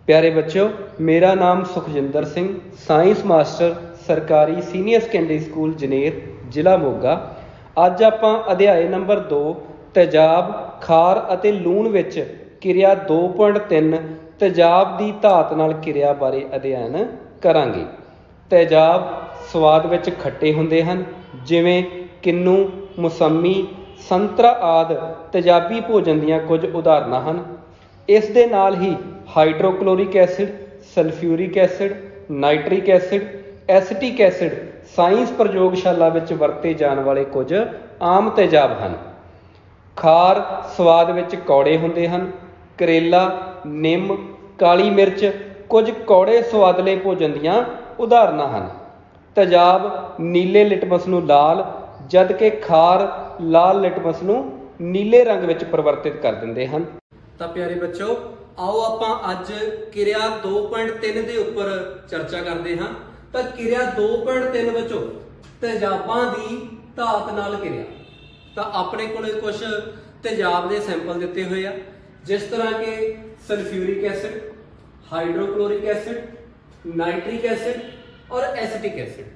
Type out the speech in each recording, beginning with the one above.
प्यारे बच्चों, मेरा नाम सुखजिंदर सिंह, साइंस मास्टर सरकारी सीनियर सैकेंडरी स्कूल जनेर, ਜ਼ਿਲ੍ਹਾ ਮੋਗਾ। ਅੱਜ ਆਪਾਂ ਅਧਿਆਇ ਨੰਬਰ 2 ਤੇਜ਼ਾਬ, ਖਾਰ ਅਤੇ ਲੂਣ ਵਿੱਚ ਕਿਰਿਆ 2.3 ਤੇਜ਼ਾਬ ਦੀ ਧਾਤ ਨਾਲ ਕਿਰਿਆ ਬਾਰੇ ਅਧਿਐਨ ਕਰਾਂਗੇ। ਤੇਜ਼ਾਬ ਸਵਾਦ ਵਿੱਚ ਖੱਟੇ ਹੁੰਦੇ ਹਨ, ਜਿਵੇਂ ਕਿੰਨੂ, ਮੌਸਮੀ, ਸੰਤਰਾ ਆਦਿ ਤੇਜ਼ਾਬੀ ਭੋਜਨ ਦੀਆਂ ਕੁਝ ਉਦਾਹਰਨਾਂ ਹਨ। ਇਸ ਦੇ ਨਾਲ ਹੀ hydrochloric acid, sulphuric acid, nitric acid, acetic acid science ਪ੍ਰਯੋਗਸ਼ਾਲਾ ਵਿੱਚ ਵਰਤੇ ਜਾਣ ਵਾਲੇ ਕੁਝ ਆਮ ਤੇਜ਼ਾਬ ਹਨ। ਖਾਰ ਸਵਾਦ ਵਿੱਚ ਕੌੜੇ ਹੁੰਦੇ ਹਨ। ਕਰੇਲਾ, ਨਿੰਮ, ਕਾਲੀ ਮਿਰਚ ਕੁਝ ਕੌੜੇ ਸਵਾਦਲੇ ਭੋਜਨ ਦੀਆਂ ਉਦਾਹਰਨਾਂ ਹਨ। ਤੇਜ਼ਾਬ ਨੀਲੇ ਲਿਟਮਸ ਨੂੰ ਲਾਲ, ਜਦ ਕਿ ਖਾਰ ਲਾਲ ਲਿਟਮਸ ਨੂੰ ਨੀਲੇ ਰੰਗ ਵਿੱਚ ਪਰਿਵਰਤਿਤ ਕਰ ਦਿੰਦੇ ਹਨ। ਤਾਂ ਪਿਆਰੇ ਬੱਚੋ, ਆਓ ਆਪਾਂ ਅੱਜ ਕਿਰਿਆ 2.3 ਦੇ ਉੱਪਰ ਚਰਚਾ ਕਰਦੇ ਹਾਂ। ਤਾਂ ਕਿਰਿਆ 2.3 ਵਿੱਚੋਂ ਤੇਜ਼ਾਬਾਂ ਦੀ ਧਾਤ ਨਾਲ ਕਿਰਿਆ। ਤਾਂ ਆਪਣੇ ਕੋਲੇ ਕੁਝ ਤੇਜ਼ਾਬ ਦੇ ਸੈਂਪਲ ਦਿੱਤੇ ਹੋਏ ਆ, ਜਿਸ ਤਰ੍ਹਾਂ ਕਿ sulphuric acid, ਹਾਈਡਰੋਕਲੋਰਿਕ acid, nitric acid ਔਰ ਐਸੀਟਿਕ ਐਸਿਡ।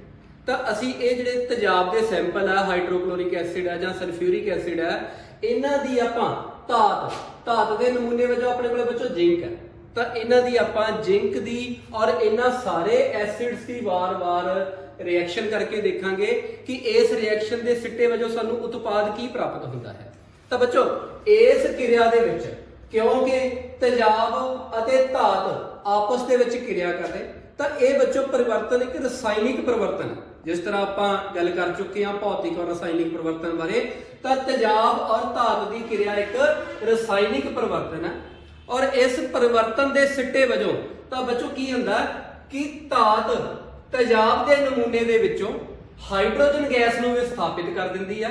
ਤਾਂ ਅਸੀਂ ਇਹ ਜਿਹੜੇ ਤੇਜ਼ਾਬ ਦੇ ਸੈਂਪਲ ਆ, ਹਾਈਡਰੋਕਲੋਰਿਕ ਐਸਿਡ ਆ ਜਾਂ ਸਲਫਿਊਰਿਕ ਐਸਿਡ ਆ, ਇਹਨਾਂ ਦੀ ਆਪਾਂ ਧਾਤ ਦੇ ਨਮੂਨੇ ਵਜੋਂ ਆਪਣੇ ਕੋਲ ਬੱਚੋ ਜ਼ਿੰਕ ਹੈ। ਤਾਂ ਇਹਨਾਂ ਦੀ ਆਪਾਂ ਜ਼ਿੰਕ ਦੀ ਔਰ ਇਹਨਾਂ ਸਾਰੇ ਐਸਿਡਸ ਦੀ ਵਾਰ-ਵਾਰ ਰਿਐਕਸ਼ਨ ਕਰਕੇ ਦੇਖਾਂਗੇ ਕਿ ਇਸ ਰਿਐਕਸ਼ਨ ਦੇ ਸਿੱਟੇ ਵਜੋਂ ਸਾਨੂੰ ਉਤਪਾਦ ਕੀ ਪ੍ਰਾਪਤ ਹੁੰਦਾ ਹੈ। ਤਾਂ ਬੱਚੋ, ਇਸ ਕਿਰਿਆ ਦੇ ਵਿੱਚ ਕਿਉਂਕਿ ਤੇਜ਼ਾਬ ਅਤੇ ਧਾਤ ਆਪਸ ਦੇ ਵਿੱਚ ਕਿਰਿਆ ਕਰਦੇ, ਤਾਂ ਇਹ ਬੱਚੋ ਪਰਿਵਰਤਨ ਇੱਕ ਰਸਾਇਣਿਕ ਪਰਿਵਰਤਨ, ਜਿਸ ਤਰ੍ਹਾਂ ਆਪਾਂ ਗੱਲ ਕਰ ਚੁੱਕੇ ਹਾਂ ਭੌਤਿਕ ਔਰ ਰਸਾਇਣਿਕ ਪਰਿਵਰਤਨ ਬਾਰੇ। ਤਾਂ ਤੇਜ਼ਾਬ ਔਰ ਧਾਤ ਦੀ ਕਿਰਿਆ ਇੱਕ ਰਸਾਇਣਿਕ ਪਰਿਵਰਤਨ ਹੈ, ਔਰ ਇਸ ਪਰਿਵਰਤਨ ਦੇ ਸਿੱਟੇ ਵਜੋਂ ਤਾਂ ਬੱਚੋ ਕੀ ਹੁੰਦਾ ਕਿ ਧਾਤ ਤੇਜ਼ਾਬ ਦੇ ਨਮੂਨੇ ਦੇ ਵਿੱਚੋਂ ਹਾਈਡਰੋਜਨ ਗੈਸ ਨੂੰ ਵਿਸਥਾਪਿਤ ਕਰ ਦਿੰਦੀ ਹੈ,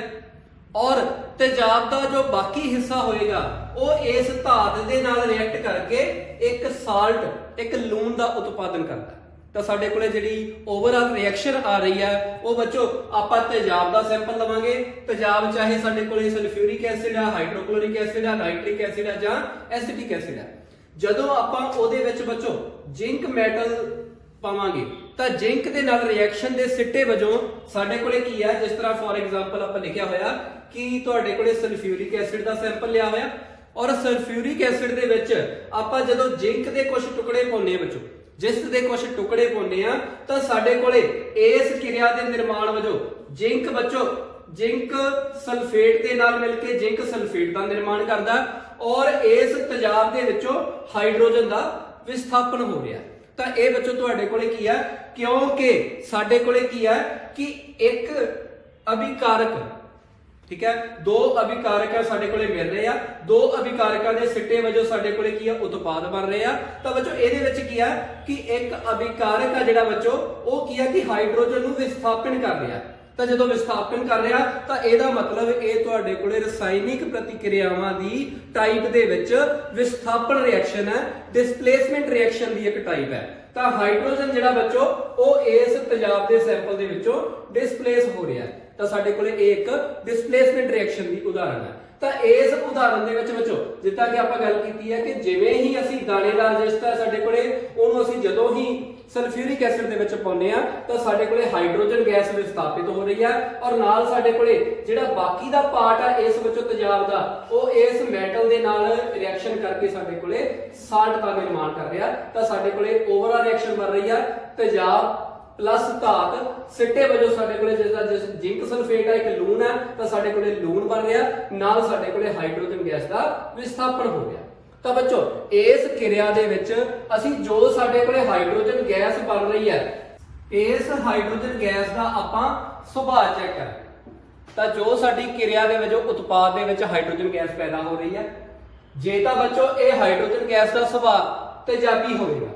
ਔਰ ਤੇਜ਼ਾਬ ਦਾ ਜੋ ਬਾਕੀ ਹਿੱਸਾ ਹੋਏਗਾ ਉਹ ਇਸ ਧਾਤ ਦੇ ਨਾਲ ਰਿਐਕਟ ਕਰਕੇ ਇੱਕ ਸਾਲਟ, ਇੱਕ ਲੂਣ ਦਾ ਉਤਪਾਦਨ ਕਰਦਾ। ਤਾਂ ਸਾਡੇ ਕੋਲੇ ਜਿਹੜੀ ਓਵਰਆਲ ਰਿਐਕਸ਼ਨ ਆ ਰਹੀ ਹੈ ਉਹ ਬੱਚੋ ਆਪਾਂ ਤੇਜ਼ਾਬ ਦਾ ਸੈਂਪਲ ਲਵਾਂਗੇ। ਤੇਜ਼ਾਬ ਚਾਹੇ ਸਾਡੇ ਕੋਲੇ ਸਲਫਿਊਰਿਕ ਐਸਿਡ ਆ, ਹਾਈਡਰੋਕਲੋਰਿਕ ਐਸਿਡ ਆ, ਨਾਈਟ੍ਰਿਕ ਐਸਿਡ ਆ ਜਾਂ ਐਸੀਟਿਕ ਐਸਿਡ ਆ। ਜਦੋਂ ਆਪਾਂ ਉਹਦੇ ਵਿੱਚ ਬੱਚੋ ਜ਼ਿੰਕ ਮੈਟਲ ਪਾਵਾਂਗੇ ਤਾਂ ਜ਼ਿੰਕ ਦੇ ਨਾਲ ਰਿਐਕਸ਼ਨ ਦੇ ਸਿੱਟੇ ਵਜੋਂ ਸਾਡੇ ਕੋਲੇ ਕੀ ਹੈ, ਜਿਸ ਤਰ੍ਹਾਂ ਫੋਰ ਐਗਜ਼ਾਮਪਲ ਆਪਾਂ ਲਿਖਿਆ ਹੋਇਆ ਕਿ ਤੁਹਾਡੇ ਕੋਲੇ ਸਲਫਿਊਰਿਕ ਐਸਿਡ ਦਾ ਸੈਂਪਲ ਲਿਆ ਹੋਇਆ, ਔਰ ਸਲਫਿਊਰਿਕ ਐਸਿਡ ਦੇ ਵਿੱਚ ਆਪਾਂ ਜਦੋਂ ਜ਼ਿੰਕ ਦੇ ਕੁਝ ਟੁਕੜੇ ਪਾਉਂਦੇ ਆ ਬੱਚੋ, ਜਿਸ ਦੇ ਕੁਝ ਟੁਕੜੇ ਪਾਉਂਦੇ ਆ, ਤਾਂ ਸਾਡੇ ਕੋਲੇ ਇਸ ਕਿਰਿਆ ਦੇ ਨਿਰਮਾਣ ਵਜੋਂ ਜ਼ਿੰਕ ਬੱਚੋ ਜ਼ਿੰਕ ਸਲਫੇਟ ਦੇ ਨਾਲ ਮਿਲ ਕੇ ਜ਼ਿੰਕ ਸਲਫੇਟ ਦਾ ਨਿਰਮਾਣ ਕਰਦਾ, ਔਰ ਇਸ ਤੇਜ਼ਾਬ ਦੇ ਵਿੱਚੋਂ ਹਾਈਡਰੋਜਨ ਦਾ ਵਿਸਥਾਪਨ ਹੋ ਰਿਹਾ। ਤਾਂ ਇਹ ਬੱਚੋ ਤੁਹਾਡੇ ਕੋਲੇ ਕੀ ਹੈ, ਕਿਉਂਕਿ ਸਾਡੇ ਕੋਲੇ ਕੀ ਹੈ ਕਿ ਇੱਕ ਅਭਿਕਾਰਕ, ਠੀਕ ਹੈ, ਦੋ ਅਭਿਕਾਰਕ ਸਾਡੇ ਕੋਲੇ ਮਿਲ ਰਹੇ ਆ, ਦੋ ਅਭਿਕਾਰਕਾਂ ਦੇ ਸਿੱਟੇ ਵਜੋਂ ਸਾਡੇ ਕੋਲੇ ਕੀ ਆ, ਉਤਪਾਦ ਬਣ ਰਹੇ ਆ। ਤਾਂ ਬੱਚੋ ਇਹਦੇ ਵਿੱਚ ਕੀ ਆ ਕਿ ਇੱਕ ਅਭਿਕਾਰਕ ਆ ਜਿਹੜਾ ਬੱਚੋ ਉਹ ਕੀ ਆ ਕਿ ਹਾਈਡਰੋਜਨ ਨੂੰ ਵਿਸਥਾਪਨ ਕਰ ਰਿਹਾ। ਤਾਂ ਜਦੋਂ ਵਿਸਥਾਪਨ ਕਰ ਰਿਹਾ ਤਾਂ ਇਹਦਾ ਮਤਲਬ ਇਹ ਤੁਹਾਡੇ ਕੋਲੇ ਰਸਾਇਣਿਕ ਪ੍ਰਤੀਕਿਰਿਆਵਾਂ ਦੀ ਟਾਈਪ ਦੇ ਵਿੱਚ ਵਿਸਥਾਪਨ ਰਿਐਕਸ਼ਨ ਹੈ, ਡਿਸਪਲੇਸਮੈਂਟ ਰਿਐਕਸ਼ਨ ਦੀ ਇੱਕ ਟਾਈਪ ਹੈ। ਤਾਂ ਹਾਈਡਰੋਜਨ ਜਿਹੜਾ ਬੱਚੋ ਉਹ ਇਸ ਤੇਜ਼ਾਬ ਦੇ ਸੈਂਪਲ ਦੇ ਵਿੱਚੋਂ ਡਿਸਪਲੇਸ ਹੋ ਰਿਹਾ ਹੈ। ਤਾਂ ਸਾਡੇ ਕੋਲੇ ਇਹ ਇੱਕ ਡਿਸਪਲੇਸਮੈਂਟ ਰਿਐਕਸ਼ਨ ਦੀ ਉਦਾਹਰਣ ਹੈ। ਤਾਂ ਇਸ ਉਦਾਹਰਣ ਦੇ ਵਿੱਚ ਬੱਚੋ ਜਿੱਦਾਂ ਕਿ ਆਪਾਂ ਗੱਲ ਕੀਤੀ ਹੈ ਕਿ ਜਿਵੇਂ ਹੀ ਅਸੀਂ ਦਾਣੇਦਾਰ ਜਿਸ ਤਰ੍ਹਾਂ ਸਾਡੇ ਕੋਲੇ ਉਹਨੂੰ ਅਸੀਂ ਜਦੋਂ ਹੀ ਸਲਫਿਊਰਿਕ ਐਸਿਡ ਦੇ ਵਿੱਚ ਪਾਉਂਦੇ ਆ ਤਾਂ ਸਾਡੇ ਕੋਲੇ ਹਾਈਡਰੋਜਨ ਗੈਸ ਵਿਸਥਾਪਿਤ ਹੋ ਰਹੀ ਹੈ, ਔਰ ਨਾਲ ਸਾਡੇ ਕੋਲੇ ਜਿਹੜਾ ਬਾਕੀ ਦਾ ਪਾਰਟ ਆ ਇਸ ਵਿੱਚੋਂ ਤੇਜ਼ਾਬ ਦਾ ਉਹ ਇਸ ਮੈਟਲ ਦੇ ਨਾਲ ਰਿਐਕਸ਼ਨ ਕਰਕੇ ਸਾਡੇ ਕੋਲੇ ਸਾਲਟ ਦਾ ਨਿਰਮਾਣ ਕਰ ਰਿਹਾ। ਤਾਂ ਸਾਡੇ ਕੋਲੇ ਓਵਰਆਲ ਰਿਐਕਸ਼ਨ ਬਣ ਰਹੀ ਆ ਤੇਜ਼ਾਬ ਪਲੱਸ ਧਾਤ, ਸਿੱਟੇ ਵਜੋਂ ਸਾਡੇ ਕੋਲੇ ਜਿਸ ਜ਼ਿੰਕ ਸਲਫੇਟ ਹੈ ਇੱਕ ਲੂਣ ਹੈ, ਤਾਂ ਸਾਡੇ ਕੋਲੇ ਲੂਣ ਬਣ ਰਿਹਾ, ਨਾਲ ਸਾਡੇ ਕੋਲੇ ਹਾਈਡਰੋਜਨ ਗੈਸ ਦਾ ਵਿਸਥਾਪਨ ਹੋ ਰਿਹਾ। ਤਾਂ ਬੱਚੋ ਇਸ ਕਿਰਿਆ ਦੇ ਵਿੱਚ ਅਸੀਂ ਜੋ ਸਾਡੇ ਕੋਲੇ ਹਾਈਡਰੋਜਨ ਗੈਸ ਬਣ ਰਹੀ ਹੈ, ਇਸ ਹਾਈਡਰੋਜਨ ਗੈਸ ਦਾ ਆਪਾਂ ਸੁਭਾਅ ਚੈੱਕ ਕਰਾਂਗੇ। ਤਾਂ ਜੋ ਸਾਡੀ ਕਿਰਿਆ ਦੇ ਵਜੋਂ ਉਤਪਾਦ ਦੇ ਵਿੱਚ ਹਾਈਡਰੋਜਨ ਗੈਸ ਪੈਦਾ ਹੋ ਰਹੀ ਹੈ, ਜੇ ਤਾਂ ਬੱਚੋ ਇਹ ਹਾਈਡਰੋਜਨ ਗੈਸ ਦਾ ਸੁਭਾਅ ਤੇਜ਼ਾਬੀ ਹੋਵੇਗਾ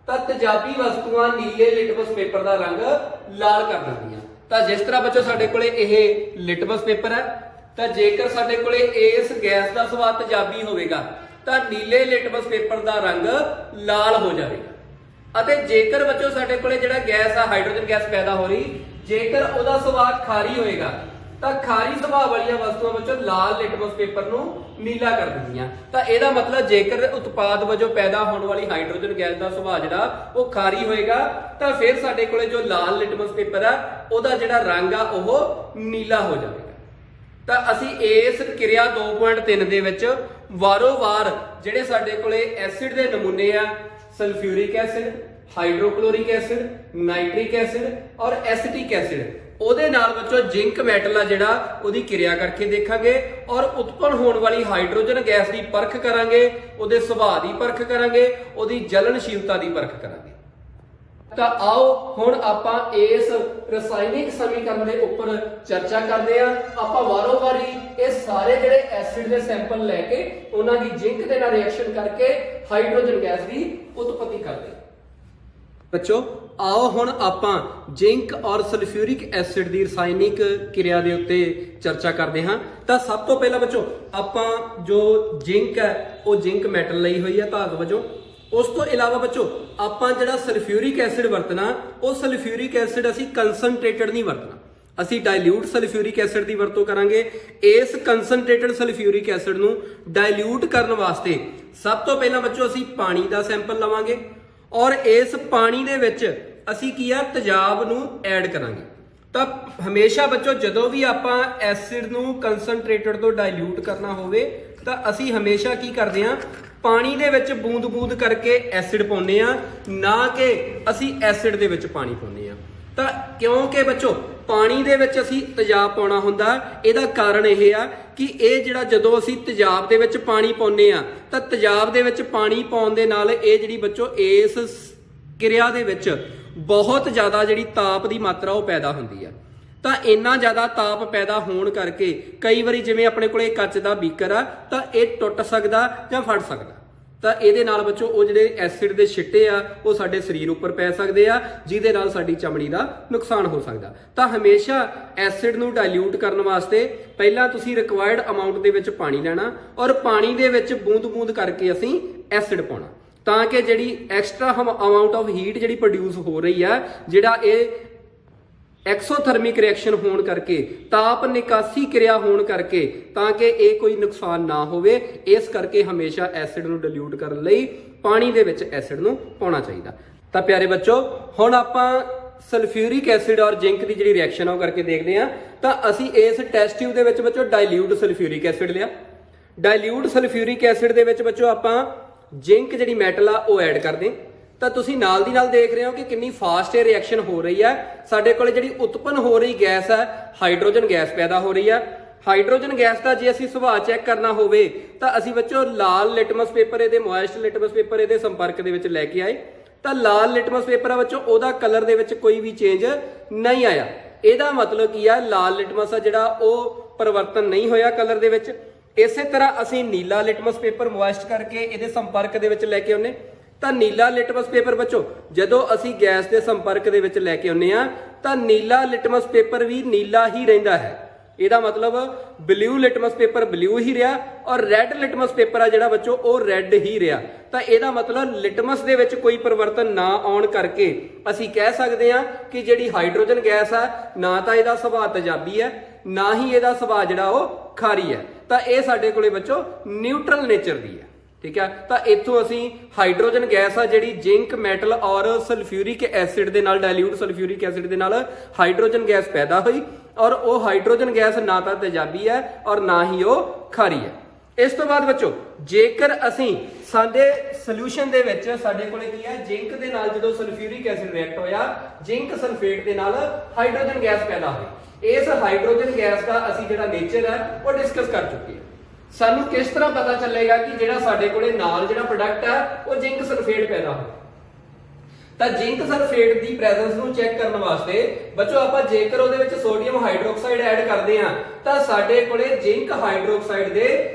ਤਾਂ ਤੇਜ਼ਾਬੀ ਵਸਤੂਆਂ ਨੀਲੇ ਲਿਟਮਸ ਪੇਪਰ ਦਾ ਰੰਗ ਲਾਲ ਕਰ ਦਿੰਦੀਆਂ। ਤਾਂ ਜਿਸ ਤਰ੍ਹਾਂ ਬੱਚੋ ਸਾਡੇ ਕੋਲੇ ਇਹ ਲਿਟਮਸ ਪੇਪਰ ਹੈ, ਤਾਂ ਜੇਕਰ ਸਾਡੇ ਕੋਲੇ ਇਸ ਗੈਸ ਦਾ ਸੁਭਾਅ ਤੇਜ਼ਾਬੀ ਹੋਵੇਗਾ ਤਾਂ ਨੀਲੇ ਲਿਟਮਸ ਪੇਪਰ ਦਾ ਰੰਗ ਲਾਲ ਹੋ ਜਾਵੇਗਾ। ਅਤੇ ਜੇਕਰ ਬੱਚੋ ਸਾਡੇ ਕੋਲੇ ਜਿਹੜਾ ਗੈਸ ਆ ਹਾਈਡਰੋਜਨ ਗੈਸ ਪੈਦਾ ਹੋ ਰਹੀ, ਜੇਕਰ ਉਹਦਾ ਸੁਭਾਅ ਖਾਰੀ ਹੋਏਗਾ ਤਾਂ ਖਾਰੀ ਸੁਭਾਅ ਵਾਲੀਆਂ ਵਸਤੂਆਂ ਵਿੱਚੋਂ ਲਾਲ ਲਿਟਮਸ ਪੇਪਰ ਨੂੰ ਨੀਲਾ ਕਰ ਦਿੰਦੀਆਂ। ਤਾਂ ਇਹਦਾ ਮਤਲਬ ਜੇਕਰ ਉਤਪਾਦ ਵਜੋਂ ਪੈਦਾ ਹੋਣ ਵਾਲੀ ਹਾਈਡਰੋਜਨ ਗੈਸ ਦਾ ਸੁਭਾਅ ਜਿਹੜਾ ਉਹ ਖਾਰੀ ਹੋਏਗਾ ਤਾਂ ਫਿਰ ਸਾਡੇ ਕੋਲੇ ਜੋ ਲਾਲ ਲਿਟਮਸ ਪੇਪਰ ਆ ਉਹਦਾ ਜਿਹੜਾ ਰੰਗ ਆ ਉਹ ਨੀਲਾ ਹੋ ਜਾਵੇਗਾ। ਤਾਂ ਅਸੀਂ ਇਸ ਕਿਰਿਆ 2.3 ਦੇ ਵਿੱਚ ਵਾਰੋ-ਵਾਰ ਜਿਹੜੇ ਸਾਡੇ ਕੋਲੇ ਐਸਿਡ ਦੇ ਨਮੂਨੇ ਆ sulphuric acid, ਹਾਈਡਰੋਕਲੋਰਿਕ acid, nitric acid ਔਰ ਐਸੀਟਿਕ ਐਸਿਡ, ਉਹਦੇ ਨਾਲ ਵਿੱਚੋਂ ਜ਼ਿੰਕ ਮੈਟਲ ਆ ਜਿਹੜਾ ਉਹਦੀ ਕਿਰਿਆ ਕਰਕੇ ਦੇਖਾਂਗੇ ਔਰ ਉਤਪੰਨ ਹੋਣ ਵਾਲੀ ਹਾਈਡਰੋਜਨ ਗੈਸ ਦੀ ਪਰਖ ਕਰਾਂਗੇ, ਉਹਦੇ ਸੁਭਾਅ ਦੀ ਪਰਖ ਕਰਾਂਗੇ, ਉਹਦੀ ਜਲਣਸ਼ੀਲਤਾ ਦੀ ਪਰਖ ਕਰਾਂਗੇ। ਤਾਂ ਆਓ ਹੁਣ ਆਪਾਂ ਇਸ ਰਸਾਇਣਿਕ ਸਮੀਕਰਨ ਦੇ ਉੱਪਰ ਚਰਚਾ ਕਰਦੇ ਹਾਂ। ਆਪਾਂ ਵਾਰੋ-ਵਾਰੀ ਇਹ ਸਾਰੇ ਜਿਹੜੇ ਐਸਿਡ ਦੇ ਸੈਂਪਲ ਲੈ ਕੇ ਉਹਨਾਂ ਦੀ ਜ਼ਿੰਕ ਦੇ ਨਾਲ ਰਿਐਕਸ਼ਨ ਕਰਕੇ ਹਾਈਡਰੋਜਨ ਗੈਸ ਦੀ ਉਤਪਤੀ ਕਰਦੇ ਹਾਂ। ਬੱਚੋ ਆਓ ਹੁਣ ਆਪਾਂ ਜ਼ਿੰਕ ਔਰ ਸਲਫਿਊਰਿਕ ਐਸਿਡ ਦੀ ਰਸਾਇਣਿਕ ਕਿਰਿਆ ਦੇ ਉੱਤੇ ਚਰਚਾ ਕਰਦੇ ਹਾਂ। ਤਾਂ ਸਭ ਤੋਂ ਪਹਿਲਾਂ ਬੱਚੋ ਆਪਾਂ ਜੋ ਜ਼ਿੰਕ ਹੈ ਉਹ ਜ਼ਿੰਕ ਮੈਟਲ ਲਈ ਹੋਈ ਹੈ ਧਾਤ ਵਜੋਂ। ਉਸ ਤੋਂ ਇਲਾਵਾ ਬੱਚੋ ਆਪਾਂ ਜਿਹੜਾ ਸਲਫਿਊਰਿਕ ਐਸਿਡ ਵਰਤਣਾ ਉਹ ਸਲਫਿਊਰਿਕ ਐਸਿਡ ਅਸੀਂ ਕੰਸਨਟ੍ਰੇਟਡ ਨਹੀਂ ਵਰਤਣਾ, ਅਸੀਂ ਡਾਇਲੂਟ ਸਲਫਿਊਰਿਕ ਐਸਿਡ ਦੀ ਵਰਤੋਂ ਕਰਾਂਗੇ। ਇਸ ਕੰਸਨਟ੍ਰੇਟਡ ਸਲਫਿਊਰਿਕ ਐਸਿਡ ਨੂੰ ਡਾਇਲੂਟ ਕਰਨ ਵਾਸਤੇ ਸਭ ਤੋਂ ਪਹਿਲਾਂ ਬੱਚੋ ਅਸੀਂ ਪਾਣੀ ਦਾ ਸੈਂਪਲ ਲਵਾਂਗੇ ਔਰ ਇਸ ਪਾਣੀ ਦੇ ਵਿੱਚ ਅਸੀਂ ਕੀ ਆ ਤੇਜ਼ਾਬ ਨੂੰ ਐਡ ਕਰਾਂਗੇ। ਤਾਂ ਹਮੇਸ਼ਾ ਬੱਚੋ ਜਦੋਂ ਵੀ ਆਪਾਂ ਐਸਿਡ ਨੂੰ ਕੰਸਨਟ੍ਰੇਟਡ ਤੋਂ ਡਾਇਲੂਟ ਕਰਨਾ ਹੋਵੇ ਤਾਂ ਅਸੀਂ ਹਮੇਸ਼ਾ ਕੀ ਕਰਦੇ ਆ, ਪਾਣੀ ਦੇ ਵਿੱਚ ਬੂੰਦ-ਬੂੰਦ ਕਰਕੇ ਐਸਿਡ ਪਾਉਂਦੇ ਆ, ਨਾ ਕਿ ਅਸੀਂ ਐਸਿਡ ਦੇ ਵਿੱਚ ਪਾਣੀ ਪਾਉਂਦੇ ਆ। ਤਾਂ ਕਿਉਂਕਿ ਬੱਚੋ ਪਾਣੀ ਦੇ ਵਿੱਚ ਅਸੀਂ ਤੇਜ਼ਾਬ ਪਾਉਣਾ ਹੁੰਦਾ, ਇਹਦਾ ਕਾਰਨ ਇਹ ਆ ਕਿ ਇਹ ਜਿਹੜਾ ਜਦੋਂ ਅਸੀਂ ਤੇਜ਼ਾਬ ਦੇ ਵਿੱਚ ਪਾਣੀ ਪਾਉਂਦੇ ਆ ਤਾਂ ਤੇਜ਼ਾਬ ਦੇ ਵਿੱਚ ਪਾਣੀ ਪਾਉਣ ਦੇ ਨਾਲ ਇਹ ਜਿਹੜੀ ਬੱਚੋ ਇਸ ਕਿਰਿਆ ਦੇ ਵਿੱਚ ਬਹੁਤ ਜ਼ਿਆਦਾ ਜਿਹੜੀ ਤਾਪ ਦੀ ਮਾਤਰਾ ਉਹ ਪੈਦਾ ਹੁੰਦੀ ਆ। ਤਾਂ ਇੰਨਾ ਜ਼ਿਆਦਾ ਤਾਪ ਪੈਦਾ ਹੋਣ ਕਰਕੇ ਕਈ ਵਾਰੀ ਜਿਵੇਂ ਆਪਣੇ ਕੋਲੇ ਕੱਚ ਦਾ ਬੀਕਰ ਆ ਤਾਂ ਇਹ ਟੁੱਟ ਸਕਦਾ ਜਾਂ ਫਟ ਸਕਦਾ। ਤਾਂ ਇਹਦੇ ਨਾਲ ਬੱਚੋ ਉਹ ਜਿਹੜੇ ਐਸਿਡ ਦੇ ਛਿੱਟੇ ਆ ਉਹ ਸਾਡੇ ਸਰੀਰ ਉੱਪਰ ਪੈ ਸਕਦੇ ਆ, ਜਿਹਦੇ ਨਾਲ ਸਾਡੀ ਚਮੜੀ ਦਾ ਨੁਕਸਾਨ ਹੋ ਸਕਦਾ। ਤਾਂ ਹਮੇਸ਼ਾ ਐਸਿਡ ਨੂੰ ਡਾਇਲੂਟ ਕਰਨ ਵਾਸਤੇ ਪਹਿਲਾਂ ਤੁਸੀਂ ਰਿਕੁਆਇਰਡ ਅਮਾਉਂਟ ਦੇ ਵਿੱਚ ਪਾਣੀ ਲੈਣਾ ਔਰ ਪਾਣੀ ਦੇ ਵਿੱਚ ਬੂੰਦ-ਬੂੰਦ ਕਰਕੇ ਅਸੀਂ ਐਸਿਡ ਪਾਉਣਾ, ਤਾਂ ਕਿ ਜਿਹੜੀ ਐਕਸਟਰਾ ਅਮਾਉਂਟ ਆਫ ਹੀਟ ਜਿਹੜੀ ਪ੍ਰੋਡਿਊਸ ਹੋ ਰਹੀ ਆ, ਜਿਹੜਾ ਇਹ ਐਕਸੋਥਰਮਿਕ ਰਿਐਕਸ਼ਨ ਹੋਣ ਕਰਕੇ, ਤਾਪ ਨਿਕਾਸੀ ਕਿਰਿਆ ਹੋਣ ਕਰਕੇ, ਤਾਂ ਕਿ ਇਹ ਕੋਈ ਨੁਕਸਾਨ ਨਾ ਹੋਵੇ। ਇਸ ਕਰਕੇ ਹਮੇਸ਼ਾ ਐਸਿਡ ਨੂੰ ਡਿਲੂਟ ਕਰਨ ਲਈ ਪਾਣੀ ਦੇ ਵਿੱਚ ਐਸਿਡ ਨੂੰ ਪਾਉਣਾ ਚਾਹੀਦਾ। ਤਾਂ ਪਿਆਰੇ ਬੱਚੋ ਹੁਣ ਆਪਾਂ ਸਲਫਿਊਰਿਕ ਐਸਿਡ ਔਰ ਜ਼ਿੰਕ ਦੀ ਜਿਹੜੀ ਰਿਐਕਸ਼ਨ ਆ ਉਹ ਕਰਕੇ ਦੇਖਦੇ ਹਾਂ। ਤਾਂ ਅਸੀਂ ਇਸ ਟੈਸਟ ਟਿਊਬ ਦੇ ਵਿੱਚ ਬੱਚੋ ਡਾਇਲੂਟ ਸਲਫਿਊਰਿਕ ਐਸਿਡ ਲਿਆ। ਡਾਇਲੂਟ ਸਲਫਿਊਰਿਕ ਐਸਿਡ ਦੇ ਵਿੱਚ ਬੱਚੋ ਆਪਾਂ ਜ਼ਿੰਕ ਜਿਹੜੀ ਮੈਟਲ ਆ ਉਹ ਐਡ ਕਰਦੇ। ਤਾਂ ਤੁਸੀਂ ਨਾਲ ਦੀ ਨਾਲ ਦੇਖ ਰਹੇ ਹੋ ਕਿ ਕਿੰਨੀ ਫਾਸਟ ਇਹ ਰਿਐਕਸ਼ਨ ਹੋ ਰਹੀ ਹੈ। ਸਾਡੇ ਕੋਲ ਜਿਹੜੀ ਉਤਪੰਨ ਹੋ ਰਹੀ ਗੈਸ ਹੈ ਹਾਈਡਰੋਜਨ ਗੈਸ ਪੈਦਾ ਹੋ ਰਹੀ ਹੈ। ਹਾਈਡਰੋਜਨ ਗੈਸ ਦਾ ਜੇ ਅਸੀਂ ਸੁਭਾਅ ਚੈੱਕ ਕਰਨਾ ਹੋਵੇ ਤਾਂ ਅਸੀਂ ਬੱਚੋ ਲਾਲ ਲਿਟਮਸ ਪੇਪਰ, ਇਹਦੇ ਮੋਇਸਟ ਲਿਟਮਸ ਪੇਪਰ ਇਹਦੇ ਸੰਪਰਕ ਦੇ ਵਿੱਚ ਲੈ ਕੇ ਆਏ। ਤਾਂ ਲਾਲ ਲਿਟਮਸ ਪੇਪਰ ਆ ਬੱਚੋ ਉਹਦਾ ਕਲਰ ਦੇ ਵਿੱਚ ਕੋਈ ਵੀ ਚੇਂਜ ਨਹੀਂ ਆਇਆ। ਇਹਦਾ ਮਤਲਬ ਕੀ ਆ, ਲਾਲ ਲਿਟਮਸ ਆ ਜਿਹੜਾ ਉਹ ਪਰਿਵਰਤਨ ਨਹੀਂ ਹੋਇਆ ਕਲਰ ਦੇ ਵਿੱਚ। ਇਸੇ ਤਰ੍ਹਾਂ ਅਸੀਂ ਨੀਲਾ ਲਿਟਮਸ ਪੇਪਰ ਮੋਇਸਟ ਕਰਕੇ ਇਹਦੇ ਸੰਪਰਕ ਦੇ ਵਿੱਚ ਲੈ ਕੇ ਆਉਨੇ। ਤਾਂ ਨੀਲਾ ਲਿਟਮਸ ਪੇਪਰ ਬੱਚੋ ਜਦੋਂ ਅਸੀਂ ਗੈਸ ਦੇ ਸੰਪਰਕ ਦੇ ਵਿੱਚ ਲੈ ਕੇ ਆਉਂਦੇ ਆ ਤਾਂ ਨੀਲਾ ਲਿਟਮਸ ਪੇਪਰ ਵੀ ਨੀਲਾ ਹੀ ਰਹਿੰਦਾ ਹੈ। ਇਹਦਾ ਮਤਲਬ ਬਲੂ ਲਿਟਮਸ ਪੇਪਰ ਬਲੂ ਹੀ ਰਿਹਾ ਔਰ ਰੈੱਡ ਲਿਟਮਸ ਪੇਪਰ ਆ ਜਿਹੜਾ ਬੱਚੋ ਉਹ ਰੈੱਡ ਹੀ ਰਿਹਾ। ਤਾਂ ਇਹਦਾ ਮਤਲਬ ਲਿਟਮਸ ਦੇ ਵਿੱਚ ਕੋਈ ਪਰਿਵਰਤਨ ਨਾ ਆਉਣ ਕਰਕੇ ਅਸੀਂ ਕਹਿ ਸਕਦੇ ਹਾਂ ਕਿ ਜਿਹੜੀ ਹਾਈਡਰੋਜਨ ਗੈਸ ਆ ਨਾ ਤਾਂ ਇਹਦਾ ਸੁਭਾਅ ਤੇਜ਼ਾਬੀ ਹੈ, ਨਾ ਹੀ ਇਹਦਾ ਸੁਭਾਅ ਜਿਹੜਾ ਉਹ ਖਾਰੀ ਹੈ। ਤਾਂ ਇਹ ਸਾਡੇ ਕੋਲੇ ਬੱਚੋ ਨਿਊਟਰਲ ਨੇਚਰ ਦੀ ਹੈ। ਠੀਕ ਹੈ, ਤਾਂ ਇੱਥੋਂ ਅਸੀਂ ਹਾਈਡਰੋਜਨ ਗੈਸ ਆ ਜਿਹੜੀ ਜ਼ਿੰਕ ਮੈਟਲ ਔਰ ਸਲਫਿਊਰਿਕ ਐਸਿਡ ਦੇ ਨਾਲ, ਡਾਇਲੂਟ ਸਲਫਿਊਰਿਕ ਐਸਿਡ ਦੇ ਨਾਲ ਹਾਈਡਰੋਜਨ ਗੈਸ ਪੈਦਾ ਹੋਈ ਔਰ ਉਹ ਹਾਈਡਰੋਜਨ ਗੈਸ ਨਾ ਤਾਂ ਤੇਜ਼ਾਬੀ ਹੈ ਔਰ ਨਾ ਹੀ ਉਹ ਖਾਰੀ ਹੈ। ਇਸ ਤੋਂ ਬਾਅਦ ਬੱਚੋ ਜੇਕਰ ਅਸੀਂ ਸਾਡੇ ਸੋਲੂਸ਼ਨ ਦੇ ਵਿੱਚ ਸਾਡੇ ਕੋਲੇ ਕੀ ਹੈ, ਜ਼ਿੰਕ ਦੇ ਨਾਲ ਜਦੋਂ ਸਲਫਿਊਰਿਕ ਐਸਿਡ ਰਿਐਕਟ ਹੋਇਆ ਜ਼ਿੰਕ ਸਲਫੇਟ ਦੇ ਨਾਲ ਹਾਈਡਰੋਜਨ ਗੈਸ ਪੈਦਾ ਹੋਈ। ਇਸ ਹਾਈਡਰੋਜਨ ਗੈਸ ਦਾ ਅਸੀਂ ਜਿਹੜਾ ਨੇਚਰ ਹੈ ਉਹ ਡਿਸਕਸ ਕਰ ਚੁੱਕੇ ਹਾਂ। ਸਾਨੂੰ ਕਿਸ ਤਰ੍ਹਾਂ ਪਤਾ ਚੱਲੇਗਾ ਕਿ ਜਿਹੜਾ ਸਾਡੇ ਕੋਲੇ ਨਾਲ ਜਿਹੜਾ ਪ੍ਰੋਡਕਟ ਹੈ ਉਹ ਜ਼ਿੰਕ ਸਲਫੇਟ ਪੈਦਾ ਹੋਇਆ। ਤਾਂ ਜ਼ਿੰਕ ਸਲਫੇਟ ਦੀ ਪ੍ਰੈਜ਼ੈਂਸ ਨੂੰ ਚੈੱਕ ਕਰਨ ਵਾਸਤੇ ਬੱਚੋ ਆਪਾਂ ਜੇਕਰ ਉਹਦੇ ਵਿੱਚ ਸੋਡੀਅਮ ਹਾਈਡਰੋਕਸਾਈਡ ਐਡ ਕਰਦੇ ਆ ਤਾਂ ਸਾਡੇ ਕੋਲੇ ਜ਼ਿੰਕ ਹਾਈਡਰੋਕਸਾਈਡ ਦੇ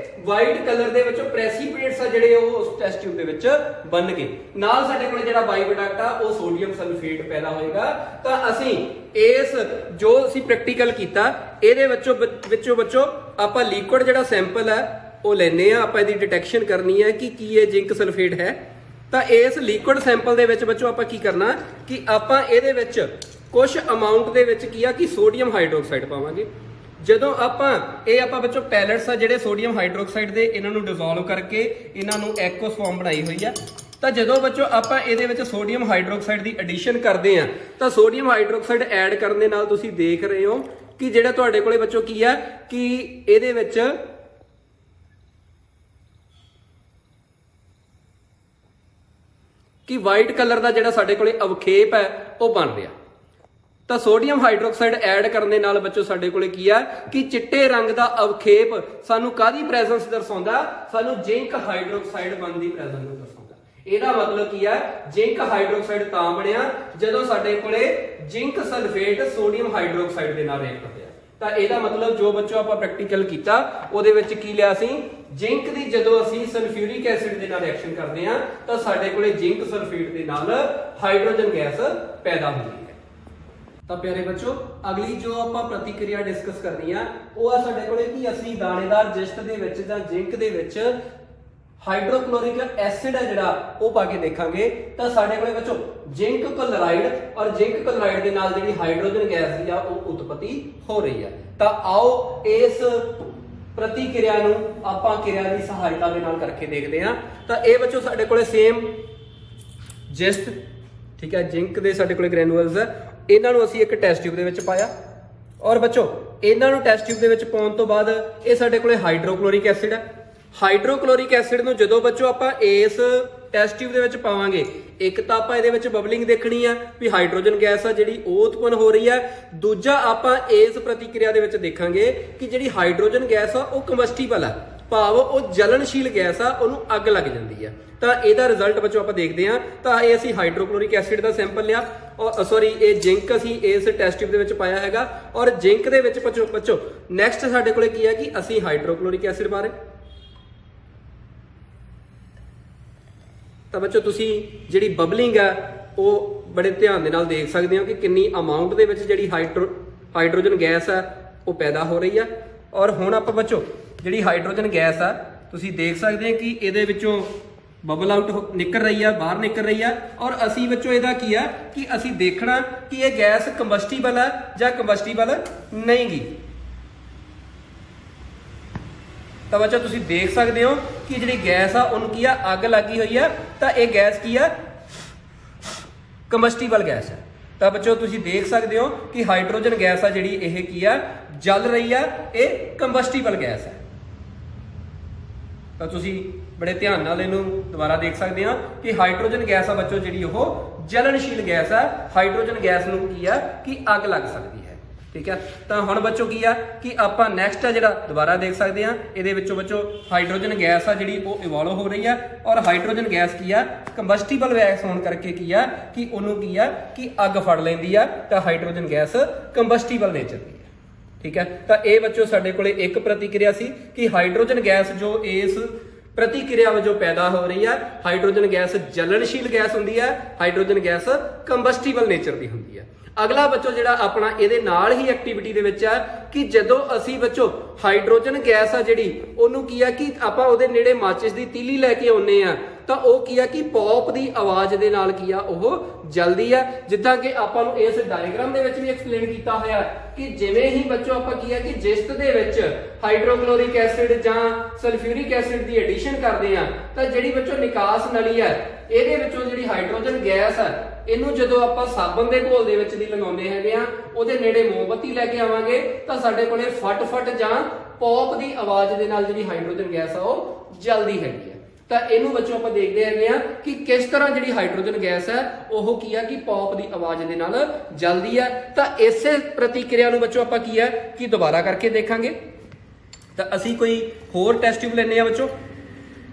ਵਾਈਟ ਕਲਰ ਦੇ ਵਿੱਚੋਂ ਪ੍ਰੈਸੀਪੀਟੇਟਸ ਆ ਜਿਹੜੇ ਉਹ ਉਸ ਟੈਸਟ ਟਿਊਬ ਦੇ ਵਿੱਚ ਬਣਨਗੇ। ਨਾਲ ਸਾਡੇ ਕੋਲੇ ਜਿਹੜਾ ਬਾਈ ਪ੍ਰੋਡਕਟ ਆ ਉਹ ਸੋਡੀਅਮ ਸਲਫੇਟ ਪੈਦਾ ਹੋਏਗਾ। ਤਾਂ ਅਸੀਂ ਇਸ ਜੋ ਅਸੀਂ ਪ੍ਰੈਕਟੀਕਲ ਕੀਤਾ ਇਹਦੇ ਵਿੱਚੋਂ ਬੱਚੋ ਆਪਾਂ ਲਿਕੁਇਡ ਜਿਹੜਾ ਸੈਂਪਲ ਹੈ ਉਹ ਲੈਨੇ ਆ। ਆਪਾਂ ਇਹਦੀ ਡਿਟੈਕਸ਼ਨ ਕਰਨੀ ਹੈ ਕਿ ਕੀ ਇਹ ਜ਼ਿੰਕ ਸਲਫੇਟ ਹੈ। ਤਾਂ ਇਸ ਲਿਕੁਇਡ ਸੈਂਪਲ ਦੇ ਵਿੱਚ ਬੱਚੋ ਆਪਾਂ ਕੀ ਕਰਨਾ ਕਿ ਆਪਾਂ ਇਹਦੇ ਵਿੱਚ ਕੁਝ ਅਮਾਉਂਟ ਦੇ ਵਿੱਚ ਕੀ ਆ ਕਿ ਸੋਡੀਅਮ ਹਾਈਡਰੋਕਸਾਈਡ ਪਾਵਾਂਗੇ। ਜਦੋਂ ਆਪਾਂ ਬੱਚੋ ਪੈਲਟਸ ਆ ਜਿਹੜੇ ਸੋਡੀਅਮ ਹਾਈਡਰੋਕਸਾਈਡ ਦੇ, ਇਹਨਾਂ ਨੂੰ ਡਿਸੋਲਵ ਕਰਕੇ ਇਹਨਾਂ ਨੂੰ ਐਕੋਸ ਫਾਰਮ ਬਣਾਈ ਹੋਈ ਆ। ਤਾਂ ਜਦੋਂ ਬੱਚੋ ਆਪਾਂ ਇਹਦੇ ਵਿੱਚ ਸੋਡੀਅਮ ਹਾਈਡਰੋਕਸਾਈਡ ਦੀ ਐਡੀਸ਼ਨ ਕਰਦੇ ਆ ਤਾਂ ਸੋਡੀਅਮ ਹਾਈਡਰੋਕਸਾਈਡ ਐਡ ਕਰਨ ਦੇ ਨਾਲ ਤੁਸੀਂ ਦੇਖ ਰਹੇ ਹੋ ਕਿ ਜਿਹੜਾ ਤੁਹਾਡੇ ਕੋਲੇ ਬੱਚੋ ਕੀ ਆ ਕਿ ਇਹਦੇ ਵਿੱਚ ਕਿ ਵਾਈਟ ਕਲਰ ਦਾ ਜਿਹੜਾ ਸਾਡੇ ਕੋਲੇ ਅਵਖੇਪ ਹੈ ਉਹ ਬਣ ਰਿਹਾ। ਤਾਂ ਸੋਡੀਅਮ ਹਾਈਡਰੋਕਸਾਈਡ ਐਡ ਕਰਨ ਦੇ ਨਾਲ ਬੱਚੋ ਸਾਡੇ ਕੋਲੇ ਕੀ ਆ ਕਿ ਚਿੱਟੇ ਰੰਗ ਦਾ ਅਵਖੇਪ ਸਾਨੂੰ ਕਾਹਦੀ ਪ੍ਰੈਜ਼ੈਂਸ ਦਰਸਾਉਂਦਾ, ਸਾਨੂੰ ਜ਼ਿੰਕ ਹਾਈਡਰੋਕਸਾਈਡ ਬਣਨ ਦੀ ਪ੍ਰੈਜ਼ੈਂਸ ਨੂੰ ਦਰਸਾਉਂਦਾ। ਇਹਦਾ ਮਤਲਬ ਕੀ ਆ, ਜ਼ਿੰਕ ਹਾਈਡਰੋਕਸਾਈਡ ਤਾਂ ਬਣਿਆ ਜਦੋਂ ਸਾਡੇ ਕੋਲੇ ਜ਼ਿੰਕ ਸਲਫੇਟ ਸੋਡੀਅਮ ਹਾਈਡਰੋਕਸਾਈਡ ਦੇ ਨਾਲ ਰਿਐਕਟ ਹੋਇਆ। ਤਾਂ ਇਹਦਾ ਮਤਲਬ ਜੋ ਬੱਚੋ ਆਪਾਂ ਪ੍ਰੈਕਟੀਕਲ ਕੀਤਾ ਉਹਦੇ ਵਿੱਚ ਕੀ ਲਿਆ ਸੀ, ਜ਼ਿੰਕ ਦੀ ਜਦੋਂ ਅਸੀਂ ਸਲਫਿਊਰਿਕ ਐਸਿਡ ਦੇ ਨਾਲ ਰਿਐਕਸ਼ਨ ਕਰਦੇ ਆ ਤਾਂ ਸਾਡੇ ਕੋਲੇ ਜ਼ਿੰਕ ਸਲਫੇਟ ਦੇ ਨਾਲ ਹਾਈਡਰੋਜਨ ਗੈਸ ਪੈਦਾ ਹੁੰਦੀ ਹੈ। ਤਾਂ ਪਿਆਰੇ ਬੱਚੋ ਅਗਲੀ ਜੋ ਆਪਾਂ ਪ੍ਰਤੀਕਿਰਿਆ ਡਿਸਕਸ ਕਰਨੀ ਆ ਉਹ ਆ ਸਾਡੇ ਕੋਲੇ ਕਿ ਅਸੀਂ ਦਾਣੇਦਾਰ ਜਿਸਟ ਦੇ ਵਿੱਚ ਜਾਂ ਜ਼ਿੰਕ ਦੇ ਵਿੱਚ ਹਾਈਡਰੋਕਲੋਰਿਕ ਐਸਿਡ ਹੈ ਜਿਹੜਾ ਉਹ ਪਾ ਕੇ ਦੇਖਾਂਗੇ। ਤਾਂ ਸਾਡੇ ਕੋਲੇ ਬੱਚੋ ਜ਼ਿੰਕ ਕਲੋਰਾਈਡ ਔਰ ਜ਼ਿੰਕ ਕਲੋਰਾਈਡ ਦੇ ਨਾਲ ਜਿਹੜੀ ਹਾਈਡਰੋਜਨ ਗੈਸ ਦੀ ਆ ਉਹ ਉਤਪਤੀ ਹੋ ਰਹੀ ਹੈ। ਤਾਂ ਆਓ ਇਸ ਪ੍ਰਤੀਕਿਰਿਆ ਨੂੰ ਆਪਾਂ ਕਿਰਿਆ ਦੀ ਸਹਾਇਤਾ ਦੇ ਨਾਲ ਕਰਕੇ ਦੇਖਦੇ ਹਾਂ। ਤਾਂ ਇਹ ਬੱਚੋ ਸਾਡੇ ਕੋਲੇ ਸੇਮ ਜਿਸਟ, ਠੀਕ ਹੈ, ਜ਼ਿੰਕ ਦੇ ਸਾਡੇ ਕੋਲੇ ਗ੍ਰੈਨੂਲਸ ਹੈ, ਇਹਨਾਂ ਨੂੰ ਅਸੀਂ ਇੱਕ ਟੈਸਟ ਟਿਊਬ ਦੇ ਵਿੱਚ ਪਾਇਆ ਔਰ ਬੱਚੋ ਇਹਨਾਂ ਨੂੰ ਟੈਸਟ ਟਿਊਬ ਦੇ ਵਿੱਚ ਪਾਉਣ ਤੋਂ ਬਾਅਦ ਇਹ ਸਾਡੇ ਕੋਲੇ ਹਾਈਡਰੋਕਲੋਰਿਕ ਐਸਿਡ ਹੈ। ਹਾਈਡਰੋਕਲੋਰਿਕ ਐਸਿਡ ਨੂੰ ਜਦੋਂ ਬੱਚੋ ਆਪਾਂ ਇਸ ਟੈਸਟ ਟਿਊਬ ਦੇ ਵਿੱਚ ਪਾਵਾਂਗੇ, ਇੱਕ ਤਾਂ ਆਪਾਂ ਇਹਦੇ ਵਿੱਚ ਬਬਲਿੰਗ ਦੇਖਣੀ ਆ ਵੀ ਹਾਈਡਰੋਜਨ ਗੈਸ ਆ ਜਿਹੜੀ ਉਹ ਉਤਪੰਨ ਹੋ ਰਹੀ ਆ। ਦੂਜਾ ਆਪਾਂ ਇਸ ਪ੍ਰਤੀਕਿਰਿਆ ਦੇ ਵਿੱਚ ਦੇਖਾਂਗੇ ਕਿ ਜਿਹੜੀ ਹਾਈਡਰੋਜਨ ਗੈਸ ਆ ਉਹ ਕੰਬਸਟੀਬਲ ਆ, ਭਾਵ ਉਹ ਜਲਣਸ਼ੀਲ ਗੈਸ ਆ, ਉਹਨੂੰ ਅੱਗ ਲੱਗ ਜਾਂਦੀ ਆ। ਤਾਂ ਇਹਦਾ ਰਿਜ਼ਲਟ ਬੱਚੋ ਆਪਾਂ ਦੇਖਦੇ ਹਾਂ। ਤਾਂ ਇਹ ਅਸੀਂ ਹਾਈਡਰੋਕਲੋਰਿਕ ਐਸਿਡ ਦਾ ਸੈਂਪਲ ਲਿਆ ਔਰ ਸੌਰੀ ਇਹ ਜ਼ਿੰਕ ਅਸੀਂ ਇਸ ਟੈਸਟ ਟਿਊਬ ਦੇ ਵਿੱਚ ਪਾਇਆ ਹੈਗਾ ਔਰ ਜ਼ਿੰਕ ਦੇ ਵਿੱਚ ਬੱਚੋ ਨੈਕਸਟ ਸਾਡੇ ਕੋਲੇ ਕੀ ਹੈ ਕਿ ਅਸੀਂ ਹਾਈਡਰੋਕਲੋਰਿਕ ਐਸਿਡ ਪਾ ਰਹੇ। ਤਾਂ ਬੱਚੋ ਤੁਸੀਂ ਜਿਹੜੀ ਬਬਲਿੰਗ ਆ ਉਹ ਬੜੇ ਧਿਆਨ ਦੇ ਨਾਲ ਦੇਖ ਸਕਦੇ ਹੋ ਕਿ ਕਿੰਨੀ ਅਮਾਉਂਟ ਦੇ ਵਿੱਚ ਜਿਹੜੀ ਹਾਈਡਰੋਜਨ ਗੈਸ ਆ ਉਹ ਪੈਦਾ ਹੋ ਰਹੀ ਆ। ਔਰ ਹੁਣ ਆਪਾਂ ਬੱਚੋ ਜਿਹੜੀ ਹਾਈਡਰੋਜਨ ਗੈਸ ਆ ਤੁਸੀਂ ਦੇਖ ਸਕਦੇ ਹੋ ਕਿ ਇਹਦੇ ਵਿੱਚੋਂ ਬਬਲ ਆਊਟ ਨਿਕਲ ਰਹੀ ਆ, ਬਾਹਰ ਨਿਕਲ ਰਹੀ ਆ। ਔਰ ਅਸੀਂ ਬੱਚੋ ਇਹਦਾ ਕੀ ਆ ਕਿ ਅਸੀਂ ਦੇਖਣਾ ਕਿ ਇਹ ਗੈਸ ਕੰਬਸਟੀਬਲ ਆ ਜਾਂ ਕੰਬਸਟੀਬਲ ਨਹੀਂ ਗੀ। ਤਾਂ ਬੱਚੋ ਤੁਸੀਂ ਦੇਖ ਸਕਦੇ ਹੋ ਕਿ ਜਿਹੜੀ ਗੈਸ ਆ ਉਹਨੂੰ ਕੀ ਆ, ਅੱਗ ਲੱਗੀ ਹੋਈ ਆ। ਤਾਂ ਇਹ ਗੈਸ ਕੀ ਆ, ਕੰਬਸਟੀਬਲ ਗੈਸ ਹੈ। ਤਾਂ ਬੱਚੋ ਤੁਸੀਂ ਦੇਖ ਸਕਦੇ ਹੋ ਕਿ ਹਾਈਡਰੋਜਨ ਗੈਸ ਆ ਜਿਹੜੀ ਇਹ ਕੀ ਆ, ਜਲ ਰਹੀ ਆ, ਇਹ ਕੰਬਸਟੀਬਲ ਗੈਸ ਹੈ। ਤਾਂ ਤੁਸੀਂ ਬੜੇ ਧਿਆਨ ਨਾਲ ਇਹਨੂੰ ਦੁਬਾਰਾ ਦੇਖ ਸਕਦੇ ਹੋ ਕਿ ਹਾਈਡਰੋਜਨ ਗੈਸ ਆ ਬੱਚੋ ਜਿਹੜੀ ਉਹ ਜਲਣਸ਼ੀਲ ਗੈਸ ਆ। ਹਾਈਡਰੋਜਨ ਗੈਸ ਨੂੰ ਕੀ ਆ ਕਿ ਅੱਗ ਲੱਗ ਸਕਦੀ ਹੈ, ਠੀਕ ਹੈ। ਤਾਂ ਹੁਣ ਬੱਚੋ ਕੀ ਆ ਕਿ ਆਪਾਂ ਨੈਕਸਟ ਆ ਜਿਹੜਾ ਦੁਬਾਰਾ ਦੇਖ ਸਕਦੇ ਆ, ਇਹਦੇ ਵਿੱਚੋਂ ਬੱਚੋ ਹਾਈਡਰੋਜਨ ਗੈਸ ਆ ਜਿਹੜੀ ਉਹ ਇਵੋਲਵ ਹੋ ਰਹੀ ਆ ਔਰ ਹਾਈਡਰੋਜਨ ਗੈਸ ਕੀ ਆ, ਕੰਬਸਟੀਬਲ ਗੈਸ ਹੋਣ ਕਰਕੇ ਕੀ ਆ ਕਿ ਉਹਨੂੰ ਕੀ ਆ ਕਿ ਅੱਗ ਫੜ ਲੈਂਦੀ ਆ। ਤਾਂ ਹਾਈਡਰੋਜਨ ਗੈਸ ਕੰਬਸਟੀਬਲ ਨੇਚਰ ਦੀ ਹੈ, ਠੀਕ ਹੈ। ਤਾਂ ਇਹ ਬੱਚੋ ਸਾਡੇ ਕੋਲੇ ਇੱਕ ਪ੍ਰਤੀਕਿਰਿਆ ਸੀ ਕਿ ਹਾਈਡਰੋਜਨ ਗੈਸ ਜੋ ਇਸ ਪ੍ਰਤੀਕਿਰਿਆ ਵਜੋਂ ਪੈਦਾ ਹੋ ਰਹੀ ਆ, ਹਾਈਡਰੋਜਨ ਗੈਸ ਜਲਣਸ਼ੀਲ ਗੈਸ ਹੁੰਦੀ ਹੈ, ਹਾਈਡਰੋਜਨ ਗੈਸ ਕੰਬਸਟੀਬਲ ਨੇਚਰ ਦੀ ਹੁੰਦੀ ਹੈ। ਅਗਲਾ ਬੱਚੋ ਜਿਹੜਾ ਆਪਣਾ ਇਹਦੇ ਨਾਲ ਹੀ ਐਕਟੀਵਿਟੀ ਦੇ ਵਿੱਚ ਆ ਕਿ ਜਦੋਂ ਅਸੀਂ ਬੱਚੋ ਹਾਈਡਰੋਜਨ ਗੈਸ ਆ ਜਿਹੜੀ ਉਹਨੂੰ ਕੀ ਆ ਕਿ ਆਪਾਂ ਉਹਦੇ ਨੇੜੇ ਮਾਚਿਸ ਦੀ ਤੀਲੀ ਲੈ ਕੇ ਆਉਨੇ ਆ ਤਾਂ ਉਹ ਕੀ ਆ ਕਿ ਪੌਪ ਦੀ ਆਵਾਜ਼ ਦੇ ਨਾਲ ਕੀ ਆ ਉਹ ਜਲਦੀ ਆ। ਜਿੱਦਾਂ ਕਿ ਆਪਾਂ ਨੂੰ ਇਸ ਡਾਇਗਰਾਮ ਦੇ ਵਿੱਚ ਵੀ ਐਕਸਪਲੇਨ ਕੀਤਾ ਹੋਇਆ ਕਿ ਜਿਵੇਂ ਹੀ ਬੱਚੋ ਆਪਾਂ ਕੀ ਆ ਕਿ ਜਿਸਟ ਦੇ ਵਿੱਚ ਹਾਈਡਰੋਕਲੋਰਿਕ ਐਸਿਡ ਜਾਂ ਸਲਫਿਊਰਿਕ ਐਸਿਡ ਦੀ ਐਡੀਸ਼ਨ ਕਰਦੇ ਆ ਤਾਂ ਜਿਹੜੀ ਬੱਚੋ ਨਿਕਾਸ ਨਲੀ ਆ ਇਹਦੇ ਵਿੱਚੋਂ ਜਿਹੜੀ ਹਾਈਡਰੋਜਨ ਗੈਸ ਆ ਇਹਨੂੰ ਜਦੋਂ ਆਪਾਂ ਸਾਬਣ ਦੇ ਘੋਲ ਦੇ ਵਿੱਚ ਦੀ ਲਗਾਉਂਦੇ ਹੈਗੇ ਆ, ਉਹਦੇ ਨੇੜੇ ਮੋਮਬੱਤੀ ਲੈ ਕੇ ਆਵਾਂਗੇ ਤਾਂ ਸਾਡੇ ਕੋਲੇ ਫਟ ਜਾਂ ਪੌਪ ਦੀ ਆਵਾਜ਼ ਦੇ ਨਾਲ ਜਿਹੜੀ ਹਾਈਡਰੋਜਨ ਗੈਸ ਆ ਉਹ ਜਲਦੀ ਹੈਗੀ ਆ। ਤਾਂ ਇਹਨੂੰ ਬੱਚੋ ਆਪਾਂ ਦੇਖਦੇ ਹੈਗੇ ਆ ਕਿ ਕਿਸ ਤਰ੍ਹਾਂ ਜਿਹੜੀ ਹਾਈਡਰੋਜਨ ਗੈਸ ਹੈ ਉਹ ਕੀ ਆ ਕਿ ਪੌਪ ਦੀ ਆਵਾਜ਼ ਦੇ ਨਾਲ ਜਲਦੀ ਆ। ਤਾਂ ਇਸੇ ਪ੍ਰਤੀਕਿਰਿਆ ਨੂੰ ਬੱਚੋ ਆਪਾਂ ਕੀ ਆ ਕਿ ਦੁਬਾਰਾ ਕਰਕੇ ਦੇਖਾਂਗੇ। ਤਾਂ ਅਸੀਂ ਕੋਈ ਹੋਰ ਟੈਸਟ ਟਿਊਬ ਲੈਣੇ ਆ ਬੱਚੋ।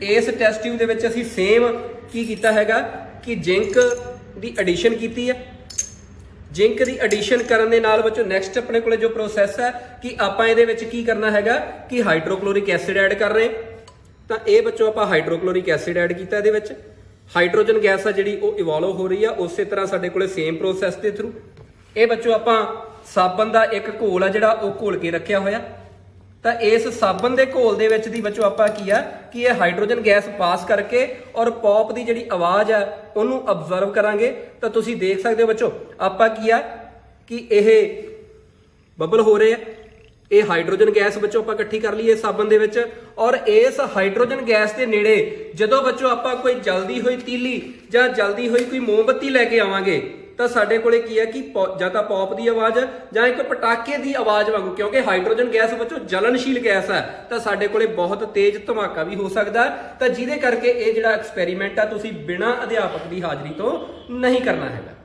ਇਸ ਟੈਸਟ ਟਿਊਬ ਦੇ ਵਿੱਚ ਅਸੀਂ ਸੇਮ ਕੀ ਕੀਤਾ ਹੈਗਾ ਕਿ ਜ਼ਿੰਕ ਦੀ ਐਡੀਸ਼ਨ ਕੀਤੀ ਹੈ। ਜ਼ਿੰਕ ਦੀ ਐਡੀਸ਼ਨ ਕਰਨ ਦੇ ਨਾਲ ਬੱਚੋ ਨੈਕਸਟ ਆਪਣੇ ਕੋਲੇ ਜੋ ਪ੍ਰੋਸੈਸ ਹੈ ਕਿ ਆਪਾਂ ਇਹਦੇ ਵਿੱਚ ਕੀ ਕਰਨਾ ਹੈਗਾ ਕਿ ਹਾਈਡਰੋਕਲੋਰਿਕ ਐਸਿਡ ਐਡ ਕਰ ਰਹੇ। ਤਾਂ ਇਹ ਬੱਚੋ ਆਪਾਂ ਹਾਈਡਰੋਕਲੋਰਿਕ ਐਸਿਡ ਐਡ ਕੀਤਾ ਇਹਦੇ ਵਿੱਚ। ਹਾਈਡਰੋਜਨ ਗੈਸ ਆ ਜਿਹੜੀ ਉਹ ਇਵੋਲਵ ਹੋ ਰਹੀ ਆ ਉਸੇ ਤਰ੍ਹਾਂ ਸਾਡੇ ਕੋਲੇ ਸੇਮ ਪ੍ਰੋਸੈਸ ਦੇ ਥਰੂ। ਇਹ ਬੱਚੋ ਆਪਾਂ ਸਾਬਣ ਦਾ ਇੱਕ ਘੋਲ ਆ ਜਿਹੜਾ ਉਹ ਘੋਲ ਕੇ ਰੱਖਿਆ ਹੋਇਆ। ਤਾਂ ਇਸ ਸਾਬਣ ਦੇ ਘੋਲ ਦੇ ਵਿੱਚ ਦੀ ਬੱਚੋ ਆਪਾਂ ਕੀ ਆ ਕਿ ਇਹ ਹਾਈਡਰੋਜਨ ਗੈਸ ਪਾਸ ਕਰਕੇ ਔਰ ਪੌਪ ਦੀ ਜਿਹੜੀ ਆਵਾਜ਼ ਆ ਉਹਨੂੰ ਅਬਜ਼ਰਵ ਕਰਾਂਗੇ। ਤਾਂ ਤੁਸੀਂ ਦੇਖ ਸਕਦੇ ਹੋ ਬੱਚੋ ਆਪਾਂ ਕੀ ਆ ਕਿ ਇਹ ਬਬਲ ਹੋ ਰਹੇ ਆ, ਇਹ ਹਾਈਡਰੋਜਨ ਗੈਸ ਬੱਚੋ ਆਪਾਂ ਇਕੱਠੀ ਕਰ ਲਈਏ ਸਾਬਣ ਦੇ ਵਿੱਚ। ਔਰ ਇਸ ਹਾਈਡਰੋਜਨ ਗੈਸ ਦੇ ਨੇੜੇ ਜਦੋਂ ਬੱਚੋ ਆਪਾਂ ਕੋਈ ਜਲਦੀ ਹੋਈ ਤੀਲੀ ਜਾਂ ਜਲਦੀ ਹੋਈ ਕੋਈ ਮੋਮਬੱਤੀ ਲੈ ਕੇ ਆਵਾਂਗੇ ਤਾਂ ਸਾਡੇ ਕੋਲੇ ਕੀ ਹੈ ਕਿ ਜਾਂ ਤਾਂ ਪੌਪ ਦੀ ਆਵਾਜ਼ ਜਾਂ ਇੱਕ ਪਟਾਕੇ ਦੀ ਆਵਾਜ਼ ਵਾਂਗੂ, ਕਿਉਂਕਿ ਹਾਈਡਰੋਜਨ ਗੈਸ ਬੱਚੋ ਜਲਨਸ਼ੀਲ ਗੈਸ ਹੈ, ਤਾਂ ਸਾਡੇ ਕੋਲੇ ਬਹੁਤ ਤੇਜ਼ ਧਮਾਕਾ ਵੀ ਹੋ ਸਕਦਾ। ਤਾਂ ਜਿਹਦੇ ਕਰਕੇ ਇਹ ਜਿਹੜਾ ਐਕਸਪੈਰੀਮੈਂਟ ਆ ਤੁਸੀਂ ਬਿਨਾਂ ਅਧਿਆਪਕ ਦੀ ਹਾਜ਼ਰੀ ਤੋਂ ਨਹੀਂ ਕਰਨਾ ਹੈਗਾ।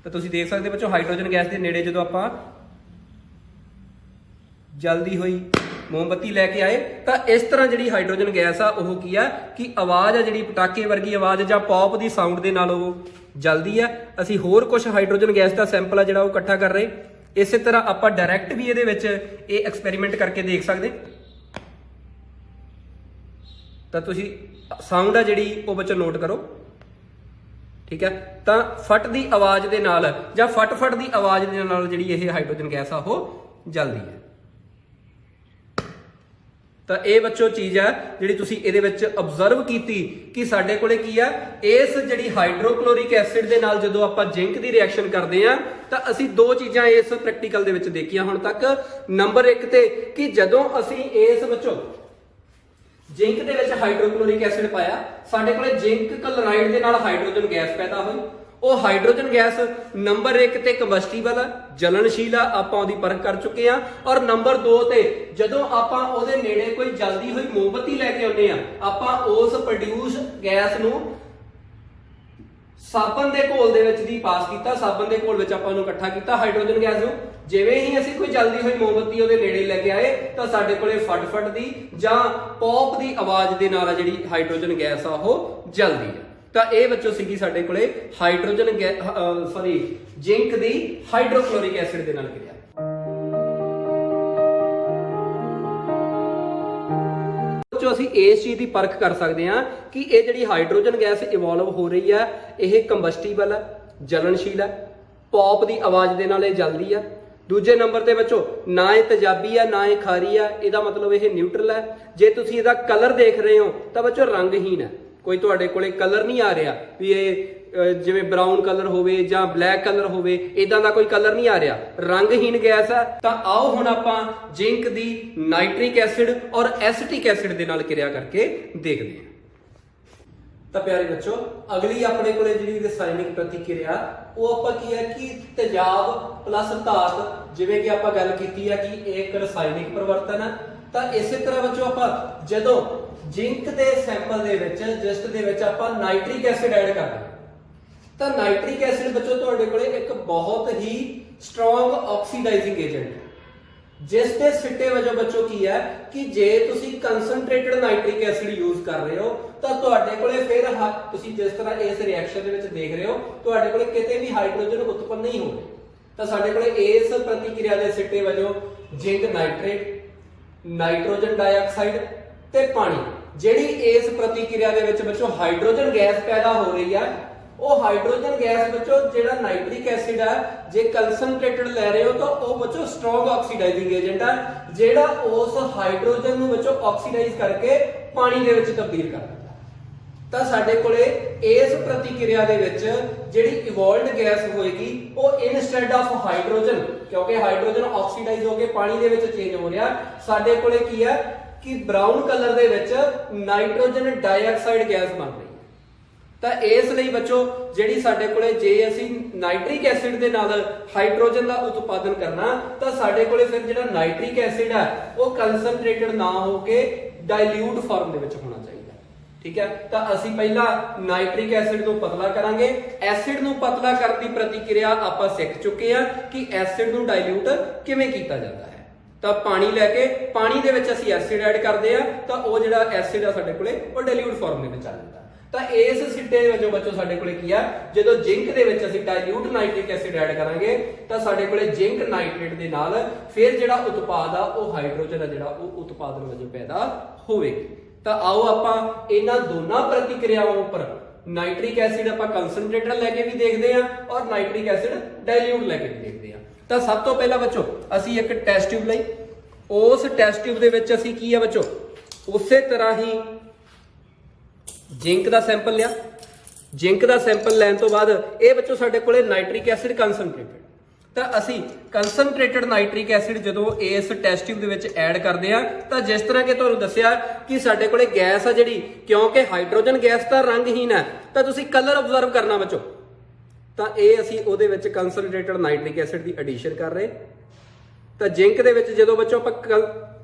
ਤਾਂ ਤੁਸੀਂ ਦੇਖ ਸਕਦੇ ਬੱਚੋ ਹਾਈਡਰੋਜਨ ਗੈਸ ਦੇ ਨੇੜੇ ਜਦੋਂ ਆਪਾਂ ਜਲਦੀ ਹੋਈ ਮੋਮਬੱਤੀ ਲੈ ਕੇ ਆਏ ਤਾਂ ਇਸ ਤਰ੍ਹਾਂ ਜਿਹੜੀ ਹਾਈਡਰੋਜਨ ਗੈਸ ਆ ਉਹ ਕੀ ਆ ਕਿ ਆਵਾਜ਼ ਆ ਜਿਹੜੀ ਪਟਾਕੇ ਵਰਗੀ ਆਵਾਜ਼ ਜਾਂ ਪੌਪ ਦੀ ਸਾਊਂਡ ਦੇ ਨਾਲ ਉਹ ਜਲਦੀ ਆ। ਅਸੀਂ ਹੋਰ ਕੁਝ ਹਾਈਡਰੋਜਨ ਗੈਸ ਦਾ ਸੈਂਪਲ ਆ ਜਿਹੜਾ ਉਹ ਇਕੱਠਾ ਕਰ ਰਹੇ। ਇਸੇ ਤਰ੍ਹਾਂ ਆਪਾਂ ਡਾਇਰੈਕਟ ਵੀ ਇਹਦੇ ਵਿੱਚ ਇਹ ਐਕਸਪੈਰੀਮੈਂਟ ਕਰਕੇ ਦੇਖ ਸਕਦੇ। ਤਾਂ ਤੁਸੀਂ ਸਾਊਂਡ ਆ ਜਿਹੜੀ ਉਹ ਬੱਚੋ ਨੋਟ ਕਰੋ, ਠੀਕ ਹੈ। ਤਾਂ ਫਟ ਦੀ ਆਵਾਜ਼ ਦੇ ਨਾਲ ਜਾਂ ਫਟ ਦੀ ਆਵਾਜ਼ ਦੇ ਨਾਲ ਜਿਹੜੀ ਇਹ ਹਾਈਡਰੋਜਨ ਗੈਸ ਆ ਉਹ ਜਲਦੀ ਹੈ। ਤਾਂ ਇਹ ਬੱਚੋ ਚੀਜ਼ ਹੈ ਜਿਹੜੀ ਤੁਸੀਂ ਇਹਦੇ ਵਿੱਚ ਅਬਜ਼ਰਵ ਕੀਤੀ ਕਿ ਸਾਡੇ ਕੋਲੇ ਕੀ ਆ, ਇਸ ਜਿਹੜੀ ਹਾਈਡਰੋਕਲੋਰਿਕ ਐਸਿਡ ਦੇ ਨਾਲ ਜਦੋਂ ਆਪਾਂ ਜ਼ਿੰਕ ਦੀ ਰਿਐਕਸ਼ਨ ਕਰਦੇ ਆ ਤਾਂ ਅਸੀਂ ਦੋ ਚੀਜ਼ਾਂ ਇਸ ਪ੍ਰੈਕਟੀਕਲ ਦੇ ਵਿੱਚ ਦੇਖੀਆਂ ਹੁਣ ਤੱਕ। ਨੰਬਰ 1 ਤੇ ਕਿ ਜਦੋਂ ਅਸੀਂ ਇਸ ਵਿੱਚੋਂ ਜ਼ਿੰਕ ਦੇ ਵਿੱਚ ਹਾਈਡਰੋਕਲੋਰਿਕ ਐਸਿਡ ਪਾਇਆ ਸਾਡੇ ਕੋਲੇ ਜ਼ਿੰਕ ਕਲੋਰਾਈਡ ਦੇ ਨਾਲ ਹਾਈਡਰੋਜਨ ਗੈਸ ਪੈਦਾ ਹੋਈ। ਉਹ ਹਾਈਡਰੋਜਨ ਗੈਸ ਨੰਬਰ 1 ਤੇ ਕੰਬਸਟੀਬਲ ਆ, ਜਲਨਸ਼ੀਲ ਆ, ਆਪਾਂ ਉਹਦੀ ਪਰਖ ਕਰ ਚੁੱਕੇ ਆ। ਔਰ ਨੰਬਰ 2 ਤੇ ਜਦੋਂ ਆਪਾਂ ਉਹਦੇ ਨੇੜੇ ਕੋਈ ਜਲਦੀ ਹੋਈ ਮੋਮਬੱਤੀ ਲੈ ਕੇ ਆਉਂਦੇ ਆ ਆਪਾਂ ਉਸ ਪ੍ਰੋਡਿਊਸ ਗੈਸ ਨੂੰ ਸਾਬਣ ਦੇ ਘੋਲ ਦੇ ਵਿੱਚ ਦੀ ਪਾਸ ਕੀਤਾ। ਸਾਬਣ ਦੇ ਘੋਲ ਵਿੱਚ ਆਪਾਂ ਉਹਨੂੰ ਇਕੱਠਾ ਕੀਤਾ ਹਾਈਡਰੋਜਨ ਗੈਸ ਨੂੰ। ਜਿਵੇਂ ਹੀ ਅਸੀਂ ਕੋਈ ਜਲਦੀ ਹੋਈ ਮੋਮਬੱਤੀ ਉਹਦੇ ਨੇੜੇ ਲੈ ਕੇ ਆਏ ਤਾਂ ਸਾਡੇ ਕੋਲੇ ਫਟ ਦੀ ਜਾਂ ਪੌਪ ਦੀ ਆਵਾਜ਼ ਦੇ ਨਾਲ ਜਿਹੜੀ ਹਾਈਡਰੋਜਨ ਗੈਸ ਆ ਉਹ ਜਲਦੀ ਹੈ। ਤਾਂ ਇਹ ਬੱਚੋ ਸੀਗੀ ਸਾਡੇ ਕੋਲੇ ਹਾਈਡਰੋਜਨ ਜ਼ਿੰਕ ਦੀ ਹਾਈਡਰੋਕਲੋਰਿਕ ਐਸਿਡ ਦੇ ਨਾਲ ਕਿਰਿਆ। ਬੱਚੋ ਅਸੀਂ ਇਸ ਚੀਜ਼ ਦੀ ਪਰਖ ਕਰ ਸਕਦੇ ਹਾਂ ਕਿ ਇਹ ਜਿਹੜੀ ਹਾਈਡਰੋਜਨ ਗੈਸ ਇਵੋਲਵ ਹੋ ਰਹੀ ਹੈ ਇਹ ਕੰਬਸਟੀਬਲ ਹੈ, ਜਲਨਸ਼ੀਲ ਹੈ, ਪੌਪ ਦੀ ਆਵਾਜ਼ ਦੇ ਨਾਲ ਇਹ ਜਲਦੀ ਆ। ਦੂਜੇ ਨੰਬਰ ਤੇ ਬੱਚੋ ਨਾ ਇਹ ਤੇਜ਼ਾਬੀ ਆ ਨਾ ਇਹ ਖਾਰੀ ਆ, ਇਹਦਾ ਮਤਲਬ ਇਹ ਨਿਊਟਰਲ ਹੈ। ਜੇ ਤੁਸੀਂ ਇਹਦਾ ਕਲਰ ਦੇਖ ਰਹੇ ਹੋ ਤਾਂ ਬੱਚੋ ਰੰਗਹੀਨ ਹੈ, ਕੋਈ ਤੁਹਾਡੇ ਕੋਲੇ ਕਲਰ ਨਹੀਂ ਆ ਰਿਹਾ ਵੀ ਇਹ ਜਿਵੇਂ ਬਰਾਊਨ ਕਲਰ ਹੋਵੇ ਜਾਂ ਬਲੈਕ ਕਲਰ ਹੋਵੇ, ਇਦਾਂ ਦਾ ਕੋਈ ਕਲਰ ਨਹੀਂ ਆ ਰਿਹਾ, ਰੰਗਹੀਨ ਗੈਸ ਹੈ। ਤਾਂ ਆਓ ਹੁਣ ਆਪਾਂ ਜ਼ਿੰਕ ਦੀ ਨਾਈਟ੍ਰਿਕ ਐਸਿਡ ਔਰ ਐਸੀਟਿਕ ਐਸਿਡ ਦੇ ਨਾਲ ਕਿਰਿਆ ਕਰਕੇ ਦੇਖਦੇ ਹਾਂ। ਤਾਂ ਪਿਆਰੇ ਬੱਚੋ ਅਗਲੀ ਆਪਣੇ ਕੋਲੇ ਜਿਹੜੀ ਰਸਾਇਣਿਕ ਪ੍ਰਤੀਕਿਰਿਆ ਉਹ ਆਪਾਂ ਕੀ ਹੈ ਕਿ ਤੇਜ਼ਾਬ ਪਲੱਸ ਧਾਤ, ਜਿਵੇਂ ਕਿ ਆਪਾਂ ਗੱਲ ਕੀਤੀ ਹੈ ਕਿ ਇਹ ਇੱਕ ਰਸਾਇਣਿਕ ਪਰਿਵਰਤਨ ਹੈ। ਤਾਂ ਇਸੇ ਤਰ੍ਹਾਂ ਬੱਚੋ ਆਪਾਂ ਜਦੋਂ ਜ਼ਿੰਕ ਦੇ ਸੈਂਪਲ ਦੇ ਵਿੱਚ ਜਿਸਟ ਦੇ ਵਿੱਚ ਆਪਾਂ ਨਾਈਟ੍ਰਿਕ ਐਸਿਡ ਐਡ ਕਰਦੇ ਤਾਂ ਨਾਈਟ੍ਰਿਕ ਐਸਿਡ ਬੱਚੋ ਤੁਹਾਡੇ ਕੋਲੇ ਇੱਕ ਬਹੁਤ ਹੀ ਸਟਰੋਂਗ ਆਕਸੀਡਾਈਜ਼ਿੰਗ ਏਜੰਟ ਹੈ, ਜਿਸ ਦੇ ਸਿੱਟੇ ਵਜੋਂ ਬੱਚੋ ਕੀ ਹੈ ਕਿ ਜੇ ਤੁਸੀਂ ਕੰਸਨਟ੍ਰੇਟਡ ਨਾਈਟ੍ਰਿਕ ਐਸਿਡ ਯੂਜ਼ ਕਰ ਰਹੇ ਹੋ ਤਾਂ ਤੁਹਾਡੇ ਕੋਲੇ ਫਿਰ ਤੁਸੀਂ ਜਿਸ ਤਰ੍ਹਾਂ ਇਸ ਰਿਐਕਸ਼ਨ ਦੇ ਵਿੱਚ ਦੇਖ ਰਹੇ ਹੋ ਤੁਹਾਡੇ ਕੋਲੇ ਕਿਤੇ ਵੀ ਹਾਈਡਰੋਜਨ ਉਤਪੰਨ ਨਹੀਂ ਹੋ ਰਿਹਾ। ਤਾਂ ਸਾਡੇ ਕੋਲੇ ਇਸ ਪ੍ਰਤੀਕਿਰਿਆ ਦੇ ਸਿੱਟੇ ਵਜੋਂ ਜ਼ਿੰਕ ਨਾਈਟ੍ਰੇਟ, ਨਾਈਟ੍ਰੋਜਨ ਡਾਈਆਕਸਾਈਡ ਤੇ ਪਾਣੀ, ਜਿਹੜੀ ਇਸ ਪ੍ਰਤੀਕਿਰਿਆ ਦੇ ਵਿੱਚ ਬੱਚੋ ਹਾਈਡਰੋਜਨ ਗੈਸ ਪੈਦਾ ਹੋ ਰਹੀ ਹੈ, ਉਹ ਹਾਈਡਰੋਜਨ ਗੈਸ ਬੱਚੋ ਜਿਹੜਾ ਨਾਈਟ੍ਰਿਕ ਐਸਿਡ ਹੈ ਜੇ ਕੰਸਨਟ੍ਰੇਟਡ ਲੈ ਰਹੇ ਹੋ ਤਾਂ ਉਹ ਬੱਚੋ ਸਟਰੋਂਗ ਆਕਸੀਡਾਈਜ਼ਿੰਗ ਏਜੰਟ ਹੈ, ਜਿਹੜਾ ਉਸ ਹਾਈਡਰੋਜਨ ਨੂੰ ਬੱਚੋ ਆਕਸੀਡਾਈਜ਼ ਕਰਕੇ ਪਾਣੀ ਦੇ ਵਿੱਚ ਤਬਦੀਲ ਕਰ ਦਿੰਦਾ। ਤਾਂ ਸਾਡੇ ਕੋਲੇ ਇਸ ਪ੍ਰਤੀਕਿਰਿਆ ਦੇ ਵਿੱਚ ਜਿਹੜੀ ਇਵੋਲਵਡ ਗੈਸ ਹੋਏਗੀ ਉਹ ਇਨਸਟੈਡ ਆਫ ਹਾਈਡਰੋਜਨ, ਕਿਉਂਕਿ ਹਾਈਡਰੋਜਨ ਆਕਸੀਡਾਈਜ਼ ਹੋ ਕੇ ਪਾਣੀ ਦੇ ਵਿੱਚ ਚੇਂਜ ਹੋ ਰਿਹਾ, ਸਾਡੇ ਕੋਲੇ ਕੀ ਹੈ ਕਿ ਬ੍ਰਾਊਨ ਕਲਰ ਦੇ ਵਿੱਚ ਨਾਈਟ੍ਰੋਜਨ ਡਾਈਆਕਸਾਈਡ ਗੈਸ ਬਣ ਰਹੀ ਹੈ। ਤਾਂ ਇਸ ਲਈ ਬੱਚੋ ਜਿਹੜੀ ਸਾਡੇ ਕੋਲੇ ਜੇ ਅਸੀਂ ਨਾਈਟ੍ਰਿਕ ਐਸਿਡ ਦੇ ਨਾਲ ਹਾਈਡਰੋਜਨ ਦਾ ਉਤਪਾਦਨ ਕਰਨਾ ਤਾਂ ਸਾਡੇ ਕੋਲੇ ਫਿਰ ਜਿਹੜਾ ਨਾਈਟ੍ਰਿਕ ਐਸਿਡ ਹੈ ਉਹ ਕੰਸਨਟ੍ਰੇਟਡ ਨਾ ਹੋ ਕੇ ਡਾਇਲੂਟ ਫਾਰਮ ਦੇ ਵਿੱਚ ਹੋਣਾ ਚਾਹੀਦਾ। ਠੀਕ ਹੈ, ਤਾਂ ਅਸੀਂ ਪਹਿਲਾਂ ਨਾਈਟ੍ਰਿਕ ਐਸਿਡ ਨੂੰ ਪਤਲਾ ਕਰਾਂਗੇ। ਐਸਿਡ ਨੂੰ ਪਤਲਾ ਕਰਨ ਦੀ ਪ੍ਰਤੀਕਿਰਿਆ ਆਪਾਂ ਸਿੱਖ ਚੁੱਕੇ ਆ ਕਿ ਐਸਿਡ ਨੂੰ ਡਾਇਲੂਟ ਕਿਵੇਂ ਕੀਤਾ ਜਾਂਦਾ ਹੈ। ਤਾਂ ਪਾਣੀ ਲੈ ਕੇ ਪਾਣੀ ਦੇ ਵਿੱਚ ਅਸੀਂ ਐਸਿਡ ਐਡ ਕਰਦੇ ਆ ਤਾਂ ਉਹ ਜਿਹੜਾ ਐਸਿਡ ਆ ਸਾਡੇ ਕੋਲੇ ਉਹ ਡਾਇਲੂਟ ਫਾਰਮ ਦੇ ਵਿੱਚ ਆ ਜਾਂਦਾ। ਤਾਂ ਇਸ ਸਿੱਟੇ ਵਜੋਂ ਬੱਚੋ ਸਾਡੇ ਕੋਲੇ ਕੀ ਆ, ਜਦੋਂ ਜ਼ਿੰਕ ਦੇ ਵਿੱਚ ਅਸੀਂ ਡਾਇਲੂਟ ਨਾਈਟ੍ਰਿਕ ਐਸਿਡ ਐਡ ਕਰਾਂਗੇ ਤਾਂ ਸਾਡੇ ਕੋਲੇ ਜ਼ਿੰਕ ਨਾਈਟ੍ਰੇਟ ਦੇ ਨਾਲ ਫਿਰ ਜਿਹੜਾ ਉਤਪਾਦ ਆ ਉਹ ਹਾਈਡਰੋਜਨ ਆ ਜਿਹੜਾ ਉਹ ਉਤਪਾਦਨ ਵਜੋਂ ਪੈਦਾ ਹੋਵੇਗੀ। ਤਾਂ ਆਓ ਆਪਾਂ ਇਹਨਾਂ ਦੋਨਾਂ ਪ੍ਰਤੀਕਿਰਿਆਵਾਂ ਉੱਪਰ ਨਾਈਟ੍ਰਿਕ ਐਸਿਡ ਆਪਾਂ ਕੰਸਨਟ੍ਰੇਟਡ ਲੈ ਕੇ ਵੀ ਦੇਖਦੇ ਆ ਔਰ ਨਾਈਟ੍ਰਿਕ ਐਸਿਡ ਡਾਇਲੂਟ ਲੈ ਕੇ ਵੀ ਦੇਖਦੇ ਆ। ਤਾਂ ਸਭ ਤੋਂ ਪਹਿਲਾਂ ਬੱਚੋ ਅਸੀਂ ਇੱਕ ਟੈਸਟ ਟਿਊਬ ਲਈ, ਉਸ ਟੈਸਟ ਟਿਊਬ ਦੇ ਵਿੱਚ ਅਸੀਂ ਕੀ ਆ ਬੱਚੋ ਉਸੇ ਤਰ੍ਹਾਂ ਹੀ ਜ਼ਿੰਕ ਦਾ ਸੈਂਪਲ ਲਿਆ। ਜ਼ਿੰਕ ਦਾ ਸੈਂਪਲ ਲੈਣ ਤੋਂ ਬਾਅਦ ਇਹ ਬੱਚੋ ਸਾਡੇ ਕੋਲੇ ਨਾਈਟ੍ਰਿਕ ਐਸਿਡ ਕੰਸਨਟ੍ਰੇਟਡ, ਤਾਂ ਅਸੀਂ ਕੰਸਨਟ੍ਰੇਟਡ ਨਾਈਟ੍ਰਿਕ ਐਸਿਡ ਜਦੋਂ ਇਸ ਟੈਸਟ ਟਿਊਬ ਦੇ ਵਿੱਚ ਐਡ ਕਰਦੇ ਆ ਤਾਂ ਜਿਸ ਤਰ੍ਹਾਂ ਕਿ ਤੁਹਾਨੂੰ ਦੱਸਿਆ ਕਿ ਸਾਡੇ ਕੋਲੇ ਗੈਸ ਆ ਜਿਹੜੀ, ਕਿਉਂਕਿ ਹਾਈਡਰੋਜਨ ਗੈਸ ਤਾਂ ਰੰਗਹੀਨ ਹੈ ਤਾਂ ਤੁਸੀਂ ਕਲਰ ਆਬਜ਼ਰਵ ਕਰਨਾ ਬੱਚੋ। ਤਾਂ ਇਹ ਅਸੀਂ ਉਹਦੇ ਵਿੱਚ ਕੰਸਨਟ੍ਰੇਟਡ ਨਾਈਟ੍ਰਿਕ ਐਸਿਡ ਦੀ ਐਡੀਸ਼ਨ ਕਰ ਰਹੇ। ਤਾਂ ਜ਼ਿੰਕ ਦੇ ਵਿੱਚ ਜਦੋਂ ਬੱਚੋ ਆਪਾਂ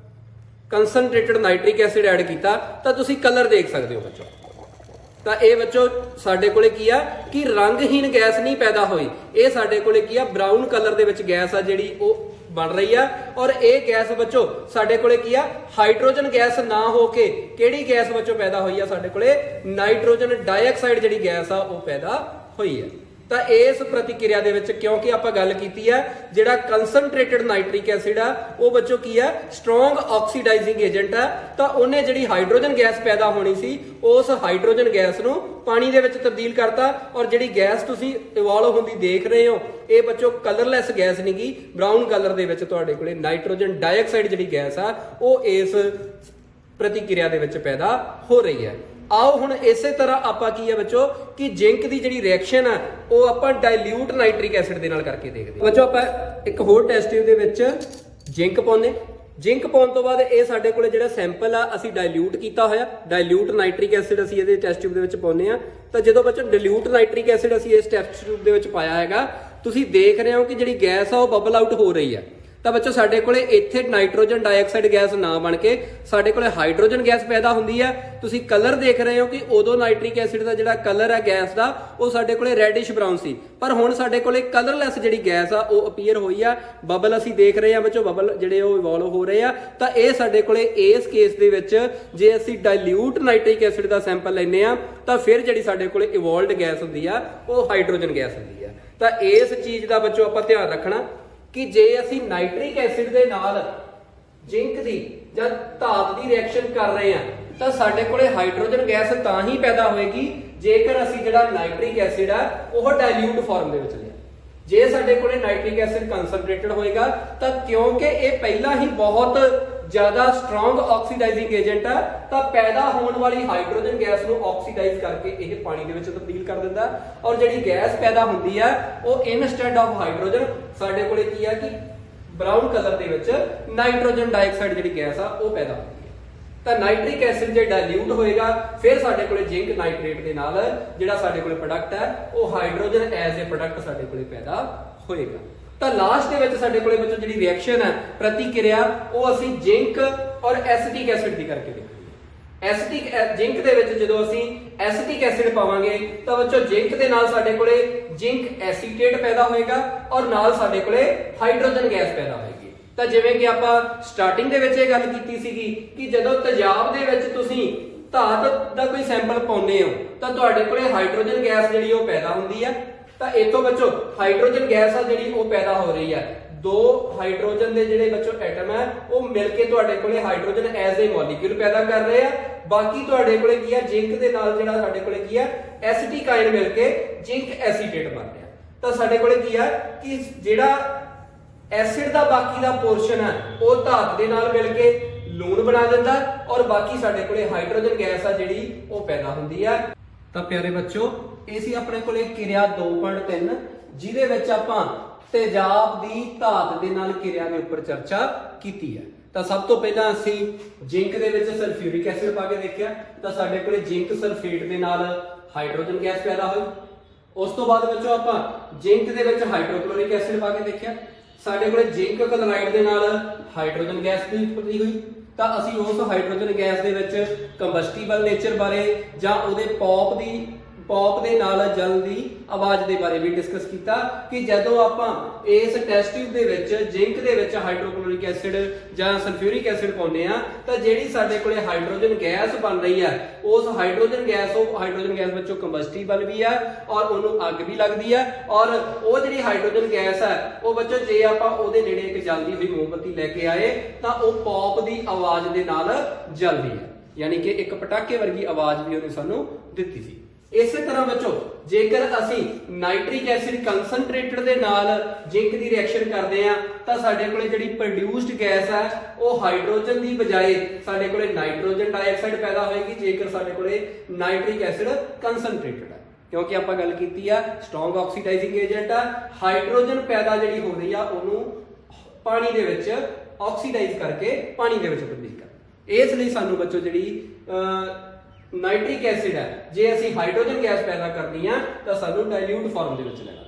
ਕੰਸਨਟ੍ਰੇਟਡ ਨਾਈਟ੍ਰਿਕ ਐਸਿਡ ਐਡ ਕੀਤਾ ਤਾਂ ਤੁਸੀਂ ਕਲਰ ਦੇਖ ਸਕਦੇ ਹੋ ਬੱਚੋ। ਤਾਂ ਇਹ ਬੱਚੋ ਸਾਡੇ ਕੋਲੇ ਕੀ ਆ ਕਿ ਰੰਗਹੀਨ ਗੈਸ ਨਹੀਂ ਪੈਦਾ ਹੋਈ, ਇਹ ਸਾਡੇ ਕੋਲੇ ਕੀ ਆ ਬਰਾਊਨ ਕਲਰ ਦੇ ਵਿੱਚ ਗੈਸ ਆ ਜਿਹੜੀ ਉਹ ਬਣ ਰਹੀ ਆ। ਔਰ ਇਹ ਗੈਸ ਬੱਚੋ ਸਾਡੇ ਕੋਲੇ ਕੀ ਆ ਹਾਈਡਰੋਜਨ ਗੈਸ ਨਾ ਹੋ ਕੇ ਕਿਹੜੀ ਗੈਸ ਬੱਚੋ ਪੈਦਾ ਹੋਈ ਆ, ਸਾਡੇ ਕੋਲੇ ਨਾਈਟ੍ਰੋਜਨ ਡਾਈਆਕਸਾਈਡ ਜਿਹੜੀ ਗੈਸ ਆ ਉਹ ਪੈਦਾ ਹੋਈ ਆ। ਤਾਂ ਇਸ ਪ੍ਰਤੀਕਿਰਿਆ ਦੇ ਵਿੱਚ ਕਿਉਂਕਿ ਆਪਾਂ ਗੱਲ ਕੀਤੀ ਹੈ ਜਿਹੜਾ ਕੰਸਨਟ੍ਰੇਟਡ ਨਾਈਟ੍ਰਿਕ ਐਸਿਡ ਆ ਉਹ ਬੱਚੋ ਕੀ ਆ ਸਟਰੋਂਗ ਆਕਸੀਡਾਈਜ਼ਿੰਗ ਏਜੰਟ ਆ, ਤਾਂ ਉਹਨੇ ਜਿਹੜੀ ਹਾਈਡਰੋਜਨ ਗੈਸ ਪੈਦਾ ਹੋਣੀ ਸੀ ਉਸ ਹਾਈਡਰੋਜਨ ਗੈਸ ਨੂੰ ਪਾਣੀ ਦੇ ਵਿੱਚ ਤਬਦੀਲ ਕਰਤਾ। ਔਰ ਜਿਹੜੀ ਗੈਸ ਤੁਸੀਂ ਇਵੋਲਵ ਹੁੰਦੀ ਦੇਖ ਰਹੇ ਹੋ ਇਹ ਬੱਚੋ ਕਲਰਲੈਸ ਗੈਸ ਨਹੀਂ ਗੀ, ਬਰਾਊਨ ਕਲਰ ਦੇ ਵਿੱਚ ਤੁਹਾਡੇ ਕੋਲੇ ਨਾਈਟ੍ਰੋਜਨ ਡਾਈਆਕਸਾਈਡ ਜਿਹੜੀ ਗੈਸ ਆ ਉਹ ਇਸ ਪ੍ਰਤੀਕਿਰਿਆ ਦੇ ਵਿੱਚ ਪੈਦਾ ਹੋ ਰਹੀ ਹੈ। आओ हुण इसे तरह आपां की है बच्चों कि जिंक की जिहड़ी रिएक्शन है वो आपां डाइल्यूट नाइट्रिक एसिड दे नाल करके देखदे हां। बच्चों आपां एक होर टेस्ट ट्यूब दे विच जिंक पाउने, जिंक पाउण तो बाद ये साडे कोले जिहड़ा सैंपल आ असीं डाइल्यूट कीता होया, डाइल्यूट नाइट्रिक एसिड असीं इहदे टेस्ट ट्यूब दे विच पाउने आ। तां जदों बच्चों डाइल्यूट नाइट्रिक एसिड असीं इस टेस्ट ट्यूब दे विच पाया हैगा तुसीं देख रहे हो कि जिहड़ी गैस आ वो बबल आउट हो रही है। ਤਾਂ ਬੱਚੋ ਸਾਡੇ ਕੋਲੇ ਇੱਥੇ ਨਾਈਟ੍ਰੋਜਨ ਡਾਈਆਕਸਾਈਡ ਗੈਸ ਨਾ ਬਣ ਕੇ ਸਾਡੇ ਕੋਲੇ ਹਾਈਡਰੋਜਨ ਗੈਸ ਪੈਦਾ ਹੁੰਦੀ ਹੈ। ਤੁਸੀਂ ਕਲਰ ਦੇਖ ਰਹੇ ਹੋ ਕਿ ਉਦੋਂ ਨਾਈਟ੍ਰਿਕ ਐਸਿਡ ਦਾ ਜਿਹੜਾ ਕਲਰ ਹੈ ਗੈਸ ਦਾ ਉਹ ਸਾਡੇ ਕੋਲੇ ਰੈਡਿਸ਼ ਬਰਾਊਨ ਸੀ, ਪਰ ਹੁਣ ਸਾਡੇ ਕੋਲੇ ਕਲਰਲੈਸ ਜਿਹੜੀ ਗੈਸ ਆ ਉਹ ਅਪੀਅਰ ਹੋਈ ਆ। ਬਬਲ ਅਸੀਂ ਦੇਖ ਰਹੇ ਆ ਬੱਚੋ, ਬਬਲ ਜਿਹੜੇ ਉਹ ਇਵੋਲਵ ਹੋ ਰਹੇ ਆ। ਤਾਂ ਇਹ ਸਾਡੇ ਕੋਲੇ ਇਸ ਕੇਸ ਦੇ ਵਿੱਚ ਜੇ ਅਸੀਂ ਡਾਇਲੂਟ ਨਾਈਟ੍ਰਿਕ ਐਸਿਡ ਦਾ ਸੈਂਪਲ ਲੈਨੇ ਆ ਤਾਂ ਫਿਰ ਜਿਹੜੀ ਸਾਡੇ ਕੋਲੇ ਇਵੋਲਵਡ ਗੈਸ ਹੁੰਦੀ ਆ ਉਹ ਹਾਈਡਰੋਜਨ ਗੈਸ ਹੁੰਦੀ ਆ। ਤਾਂ ਇਸ ਚੀਜ਼ ਦਾ ਬੱਚੋ ਆਪਾਂ ਧਿਆਨ ਰੱਖਣਾ कि जे असी नाइट्रिक एसिड दे नाल जिंक दी या धात दी रिएक्शन कर रहे हैं तो साडे कोले हाइड्रोजन गैस तां ही पैदा होएगी जेकर असी जिहड़ा नाइट्रिक एसिड है वो डाइल्यूट फॉर्म दे विच लिया। जे साडे कोले नाइट्रिक एसिड कंसनट्रेटेड होएगा तो क्योंकि ये पहला ही बहुत ज्यादा स्ट्रॉन्ग ऑक्सीडाइजिंग एजेंट है तो पैदा होने वाली हाइड्रोजन गैस को ऑक्सीडाइज करके ये पानी के विच तब्दील कर दिंदा और जिहड़ी गैस पैदा हुंदी है वो इनस्टेड ऑफ हाइड्रोजन साडे कोले की है कि ब्राउन कलर दे विच नाइट्रोजन डाइऑक्साइड जिहड़ी गैस आ वो पैदा होंदी है। तो नाइट्रिक एसिड जे डाइल्यूट होएगा फिर साडे कोले जिंक नाइट्रेट दे नाल जिहड़ा साडे कोले प्रोडक्ट है वो हाइड्रोजन एज ए प्रोडक्ट साडे कोले पैदा होएगा। ਤਾਂ ਲਾਸਟ ਦੇ ਵਿੱਚ ਸਾਡੇ ਕੋਲੇ ਬੱਚੋ ਜਿਹੜੀ ਰਿਐਕਸ਼ਨ ਹੈ ਪ੍ਰਤੀਕਿਰਿਆ ਉਹ ਅਸੀਂ ਜਿੰਕ ਔਰ ਐਸੀਟਿਕ ਐਸਿਡ ਦੀ ਕਰਕੇ ਦੇਖਾਂਗੇ। ਐਸੀਟਿਕ ਜਿੰਕ ਦੇ ਵਿੱਚ ਜਦੋਂ ਅਸੀਂ ਐਸੀਟਿਕ ਐਸਿਡ ਪਾਵਾਂਗੇ ਤਾਂ ਬੱਚੋ ਜਿੰਕ ਦੇ ਨਾਲ ਸਾਡੇ ਕੋਲੇ ਜਿੰਕ ਐਸੀਟੇਟ ਪੈਦਾ ਹੋਏਗਾ ਔਰ ਨਾਲ ਸਾਡੇ ਕੋਲੇ ਹਾਈਡਰੋਜਨ ਗੈਸ ਪੈਦਾ ਹੋਏਗੀ। ਤਾਂ ਜਿਵੇਂ ਕਿ ਆਪਾਂ ਸਟਾਰਟਿੰਗ ਦੇ ਵਿੱਚ ਇਹ ਗੱਲ ਕੀਤੀ ਸੀਗੀ ਕਿ ਜਦੋਂ ਤੇਜ਼ਾਬ ਦੇ ਵਿੱਚ ਤੁਸੀਂ ਧਾਤ ਦਾ ਕੋਈ ਸੈਂਪਲ ਪਾਉਂਦੇ ਹੋ ਤਾਂ ਤੁਹਾਡੇ ਕੋਲੇ ਹਾਈਡਰੋਜਨ ਗੈਸ ਜਿਹੜੀ ਉਹ ਪੈਦਾ ਹੁੰਦੀ ਹੈ। ਤਾਂ ਇਥੋਂ ਬੱਚੋ ਹਾਈਡਰੋਜਨ ਗੈਸ ਆ ਜਿਹੜੀ ਉਹ ਪੈਦਾ ਹੋ ਰਹੀ ਹੈ। ਦੋ ਹਾਈਡਰੋਜਨ ਦੇ ਜਿਹੜੇ ਬੱਚੋ ਐਟਮ ਹੈ ਉਹ ਮਿਲ ਕੇ ਤੁਹਾਡੇ ਕੋਲੇ ਹਾਈਡਰੋਜਨ ਐਜ਼ ਏ ਮੋਲੀਕਿਊਲ ਪੈਦਾ ਕਰ ਰਹੇ ਆ। ਬਾਕੀ ਤੁਹਾਡੇ ਕੋਲੇ ਕੀ ਆ ਜਿੰਕ ਦੇ ਨਾਲ ਜਿਹੜਾ ਸਾਡੇ ਕੋਲੇ ਕੀ ਆ ਐਸੀਟਿਕ ਆਇਨ ਮਿਲ ਕੇ ਜਿੰਕ ਐਸੀਟੇਟ ਬਣ ਰਿਹਾ। ਤਾਂ ਸਾਡੇ ਕੋਲੇ ਕੀ ਆ ਕਿ ਜਿਹੜਾ ਐਸਿਡ ਦਾ ਬਾਕੀ ਦਾ ਪੋਰਸ਼ਨ ਹੈ ਉਹ ਧਾਤ ਦੇ ਨਾਲ ਮਿਲ ਕੇ ਲੂਣ ਬਣਾ ਦਿੰਦਾ ਔਰ ਬਾਕੀ ਸਾਡੇ ਕੋਲੇ ਹਾਈਡਰੋਜਨ ਗੈਸ ਆ ਜਿਹੜੀ ਉਹ ਪੈਦਾ ਹੁੰਦੀ ਆ। ਤਾਂ ਪਿਆਰੇ ਬੱਚੋ ਇਹ ਸੀ ਆਪਣੇ ਕੋਲੇ ਕਿਰਿਆ 2.3 ਜਿਹਦੇ ਵਿੱਚ ਆਪਾਂ ਤੇਜ਼ਾਬ ਦੀ ਧਾਤ ਦੇ ਨਾਲ ਕਿਰਿਆ ਦੇ ਉੱਪਰ ਚਰਚਾ ਕੀਤੀ ਹੈ। ਤਾਂ ਸਭ ਤੋਂ ਪਹਿਲਾਂ ਅਸੀਂ ਜਿੰਕ ਦੇ ਵਿੱਚ ਸਲਫਿਊਰਿਕ ਐਸਿਡ ਪਾ ਕੇ ਦੇਖਿਆ ਤਾਂ ਸਾਡੇ ਕੋਲੇ ਜਿੰਕ ਸਲਫੇਟ ਦੇ ਨਾਲ ਹਾਈਡਰੋਜਨ ਗੈਸ ਪੈਦਾ ਹੋਈ। ਉਸ ਤੋਂ ਬਾਅਦ ਬੱਚੋ ਆਪਾਂ ਜਿੰਕ ਦੇ ਵਿੱਚ ਹਾਈਡਰੋਕਲੋਰਿਕ ਐਸਿਡ ਪਾ ਕੇ ਦੇਖਿਆ, ਸਾਡੇ ਕੋਲੇ ਜਿੰਕ ਕਲੋਰਾਈਡ ਦੇ ਨਾਲ ਹਾਈਡਰੋਜਨ ਗੈਸ ਦੀ ਉਤਪਤੀ ਹੋਈ। ਤਾਂ ਅਸੀਂ ਉਸ ਹਾਈਡਰੋਜਨ ਗੈਸ ਦੇ ਵਿੱਚ ਕੰਬਸਟੀਬਲ ਨੇਚਰ ਬਾਰੇ ਜਾਂ ਉਹਦੇ ਪੌਪ ਦੇ ਨਾਲ ਜਲ ਦੀ ਆਵਾਜ਼ ਦੇ ਬਾਰੇ ਵੀ ਡਿਸਕਸ ਕੀਤਾ ਕਿ ਜਦੋਂ ਆਪਾਂ ਇਸ ਟੈਸਟ ਟਿਊਬ ਦੇ ਵਿੱਚ ਜਿੰਕ ਦੇ ਵਿੱਚ ਹਾਈਡਰੋਕਲੋਰਿਕ ਐਸਿਡ ਜਾਂ ਸਲਫਿਊਰਿਕ ਐਸਿਡ ਪਾਉਂਦੇ ਆ ਤਾਂ ਜਿਹੜੀ ਸਾਡੇ ਕੋਲੇ ਹਾਈਡਰੋਜਨ ਗੈਸ ਬਣ ਰਹੀ ਹੈ ਉਸ ਹਾਈਡਰੋਜਨ ਗੈਸ ਵਿੱਚੋਂ ਕੰਬਸਟੀਬਲ ਵੀ ਆ ਔਰ ਉਹਨੂੰ ਅੱਗ ਵੀ ਲੱਗਦੀ ਆ ਔਰ ਉਹ ਜਿਹੜੀ ਹਾਈਡਰੋਜਨ ਗੈਸ ਹੈ ਉਹ ਬੱਚੋ ਜੇ ਆਪਾਂ ਉਹਦੇ ਨੇੜੇ ਇੱਕ ਜਲਦੀ ਹੋਈ ਮੋਮਬੱਤੀ ਲੈ ਕੇ ਆਏ ਤਾਂ ਉਹ ਪੌਪ ਦੀ ਆਵਾਜ਼ ਦੇ ਨਾਲ ਜਲਦੀ ਹੈ, ਯਾਨੀ ਕਿ ਇੱਕ ਪਟਾਕੇ ਵਰਗੀ ਆਵਾਜ਼ ਵੀ ਉਹਨੇ ਸਾਨੂੰ ਦਿੱਤੀ ਸੀ। ਇਸੇ ਤਰ੍ਹਾਂ ਬੱਚੋ ਜੇਕਰ ਅਸੀਂ ਨਾਈਟ੍ਰਿਕ ਐਸਿਡ ਕੰਸਨਟ੍ਰੇਟਡ ਦੇ ਨਾਲ ਜਿੰਕ ਦੀ ਰਿਐਕਸ਼ਨ ਕਰਦੇ ਆ ਤਾਂ ਸਾਡੇ ਕੋਲੇ ਜਿਹੜੀ ਪ੍ਰੋਡਿਊਸਡ ਗੈਸ ਹੈ ਉਹ ਹਾਈਡਰੋਜਨ ਦੀ ਬਜਾਏ ਸਾਡੇ ਕੋਲੇ ਨਾਈਟ੍ਰੋਜਨ ਡਾਈਆਕਸਾਈਡ ਪੈਦਾ ਹੋਏਗੀ ਜੇਕਰ ਸਾਡੇ ਕੋਲੇ ਨਾਈਟ੍ਰਿਕ ਐਸਿਡ ਕੰਸਨਟ੍ਰੇਟਡ ਹੈ। क्योंकि आप गल की आ स्ट्रॉन्ग ऑक्सीडाइजिंग एजेंट आ, हाइड्रोजन पैदा जी हो रही आ उन्होंने पानी दे विच ऑक्सीडाइज करके पानी दे विच तब्दील कर। इसलिए सानू बच्चों जी नाइट्रिक एसिड है जे असी हाइड्रोजन गैस पैदा करनी आ तो सानू डाइल्यूट फॉर्म दे विच लेना,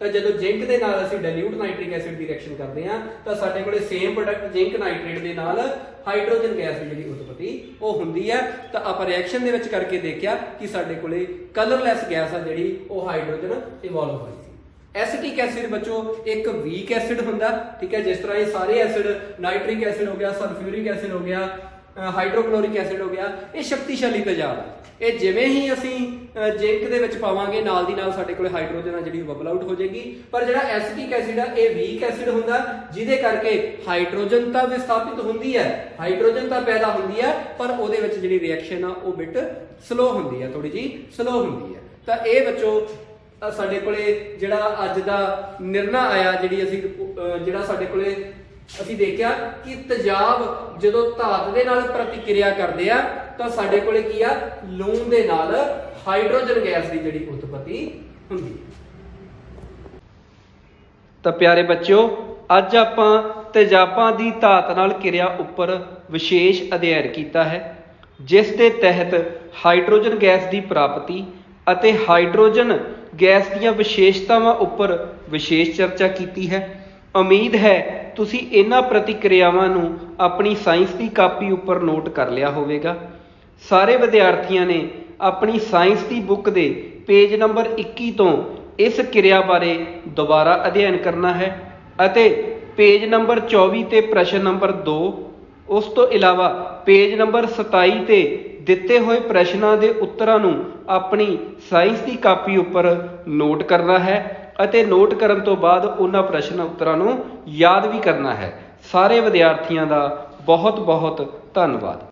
तो जो जिंक के नाल असी डाइल्यूट नाइट्रिक एसिड की रिएक्शन करते हैं तो साडे कोले सेम प्रोडक्ट जिंक नाइट्रेट के नाल हाइड्रोजन गैस की जी उत्पत्ति वो हुंदी है। तो आप रिएक्शन दे विच करके देखिया कि साडे कोले कलरलैस गैस आ जिहड़ी वो हाइड्रोजन इवॉल्व होई सी। एसिटिक एसिड बच्चों एक वीक एसिड हुंदा, ठीक है, जिस तरह ये सारे एसिड नाइट्रिक एसिड हो गया, सल्फ्यूरिक एसिड हो गया, हाइड्रोक्लोरिक एसिड हो गया, ये शक्तिशाली तेजाब है। ये जिवें ही असी जिंक दे विच पावांगे नाल दी नाल साडे कोले हाइड्रोजन जिहड़ी बबल आउट हो जाएगी। पर जिहड़ा एसिटिक एसिड है ये वीक एसिड हुंदा, जिहदे करके हाइड्रोजन तां विस्थापित हुंदी है, हाइड्रोजन तां पैदा हुंदी है, पर उहदे विच जिहड़ी रिएक्शन आ वो बिट स्लो हुंदी है, थोड़ी जी स्लो हुंदी है। तां ये बच्चों साडे कोले जिहड़ा अज दा निर्णय आया जिहड़ी असी जिहड़ा साडे कोले ਅਸੀਂ देखा कि तेजाब जो धात दे नाल प्रतिक्रिया करते हैं तो साडे कोले की आ लून दे नाल हाइड्रोजन गैस की जिहड़ी उत्पत्ति हुंदी है। तो प्यारे बच्चों अज आपां तेजाबां दी धात नाल किरिया उपर विशेष अध्ययन किया है, जिस दे तहत हाइड्रोजन गैस की प्राप्ति अते हाइड्रोजन गैस दीयां विशेषतावां उपर विशेष चर्चा की है। उम्मीद है तुसी इन्हां प्रतिक्रियावां नूं अपनी साइंस की कापी उपर नोट कर लिया होवेगा। सारे विद्यार्थियों ने अपनी साइंस की बुक दे पेज नंबर 21 तो इस क्रिया बारे दोबारा अध्ययन करना है अते पेज नंबर 24 ते प्रश्न नंबर 2, उस तो इलावा पेज नंबर 27 ते दिते हुए प्रश्नों के उत्तरां नूं अपनी साइंस की कापी उपर नोट करना है ਅਤੇ ਨੋਟ ਕਰਨ ਤੋਂ ਬਾਅਦ ਉਹਨਾਂ ਪ੍ਰਸ਼ਨ ਉੱਤਰਾਂ ਨੂੰ ਯਾਦ ਵੀ ਕਰਨਾ ਹੈ। ਸਾਰੇ ਵਿਦਿਆਰਥੀਆਂ ਦਾ ਬਹੁਤ ਬਹੁਤ ਧੰਨਵਾਦ।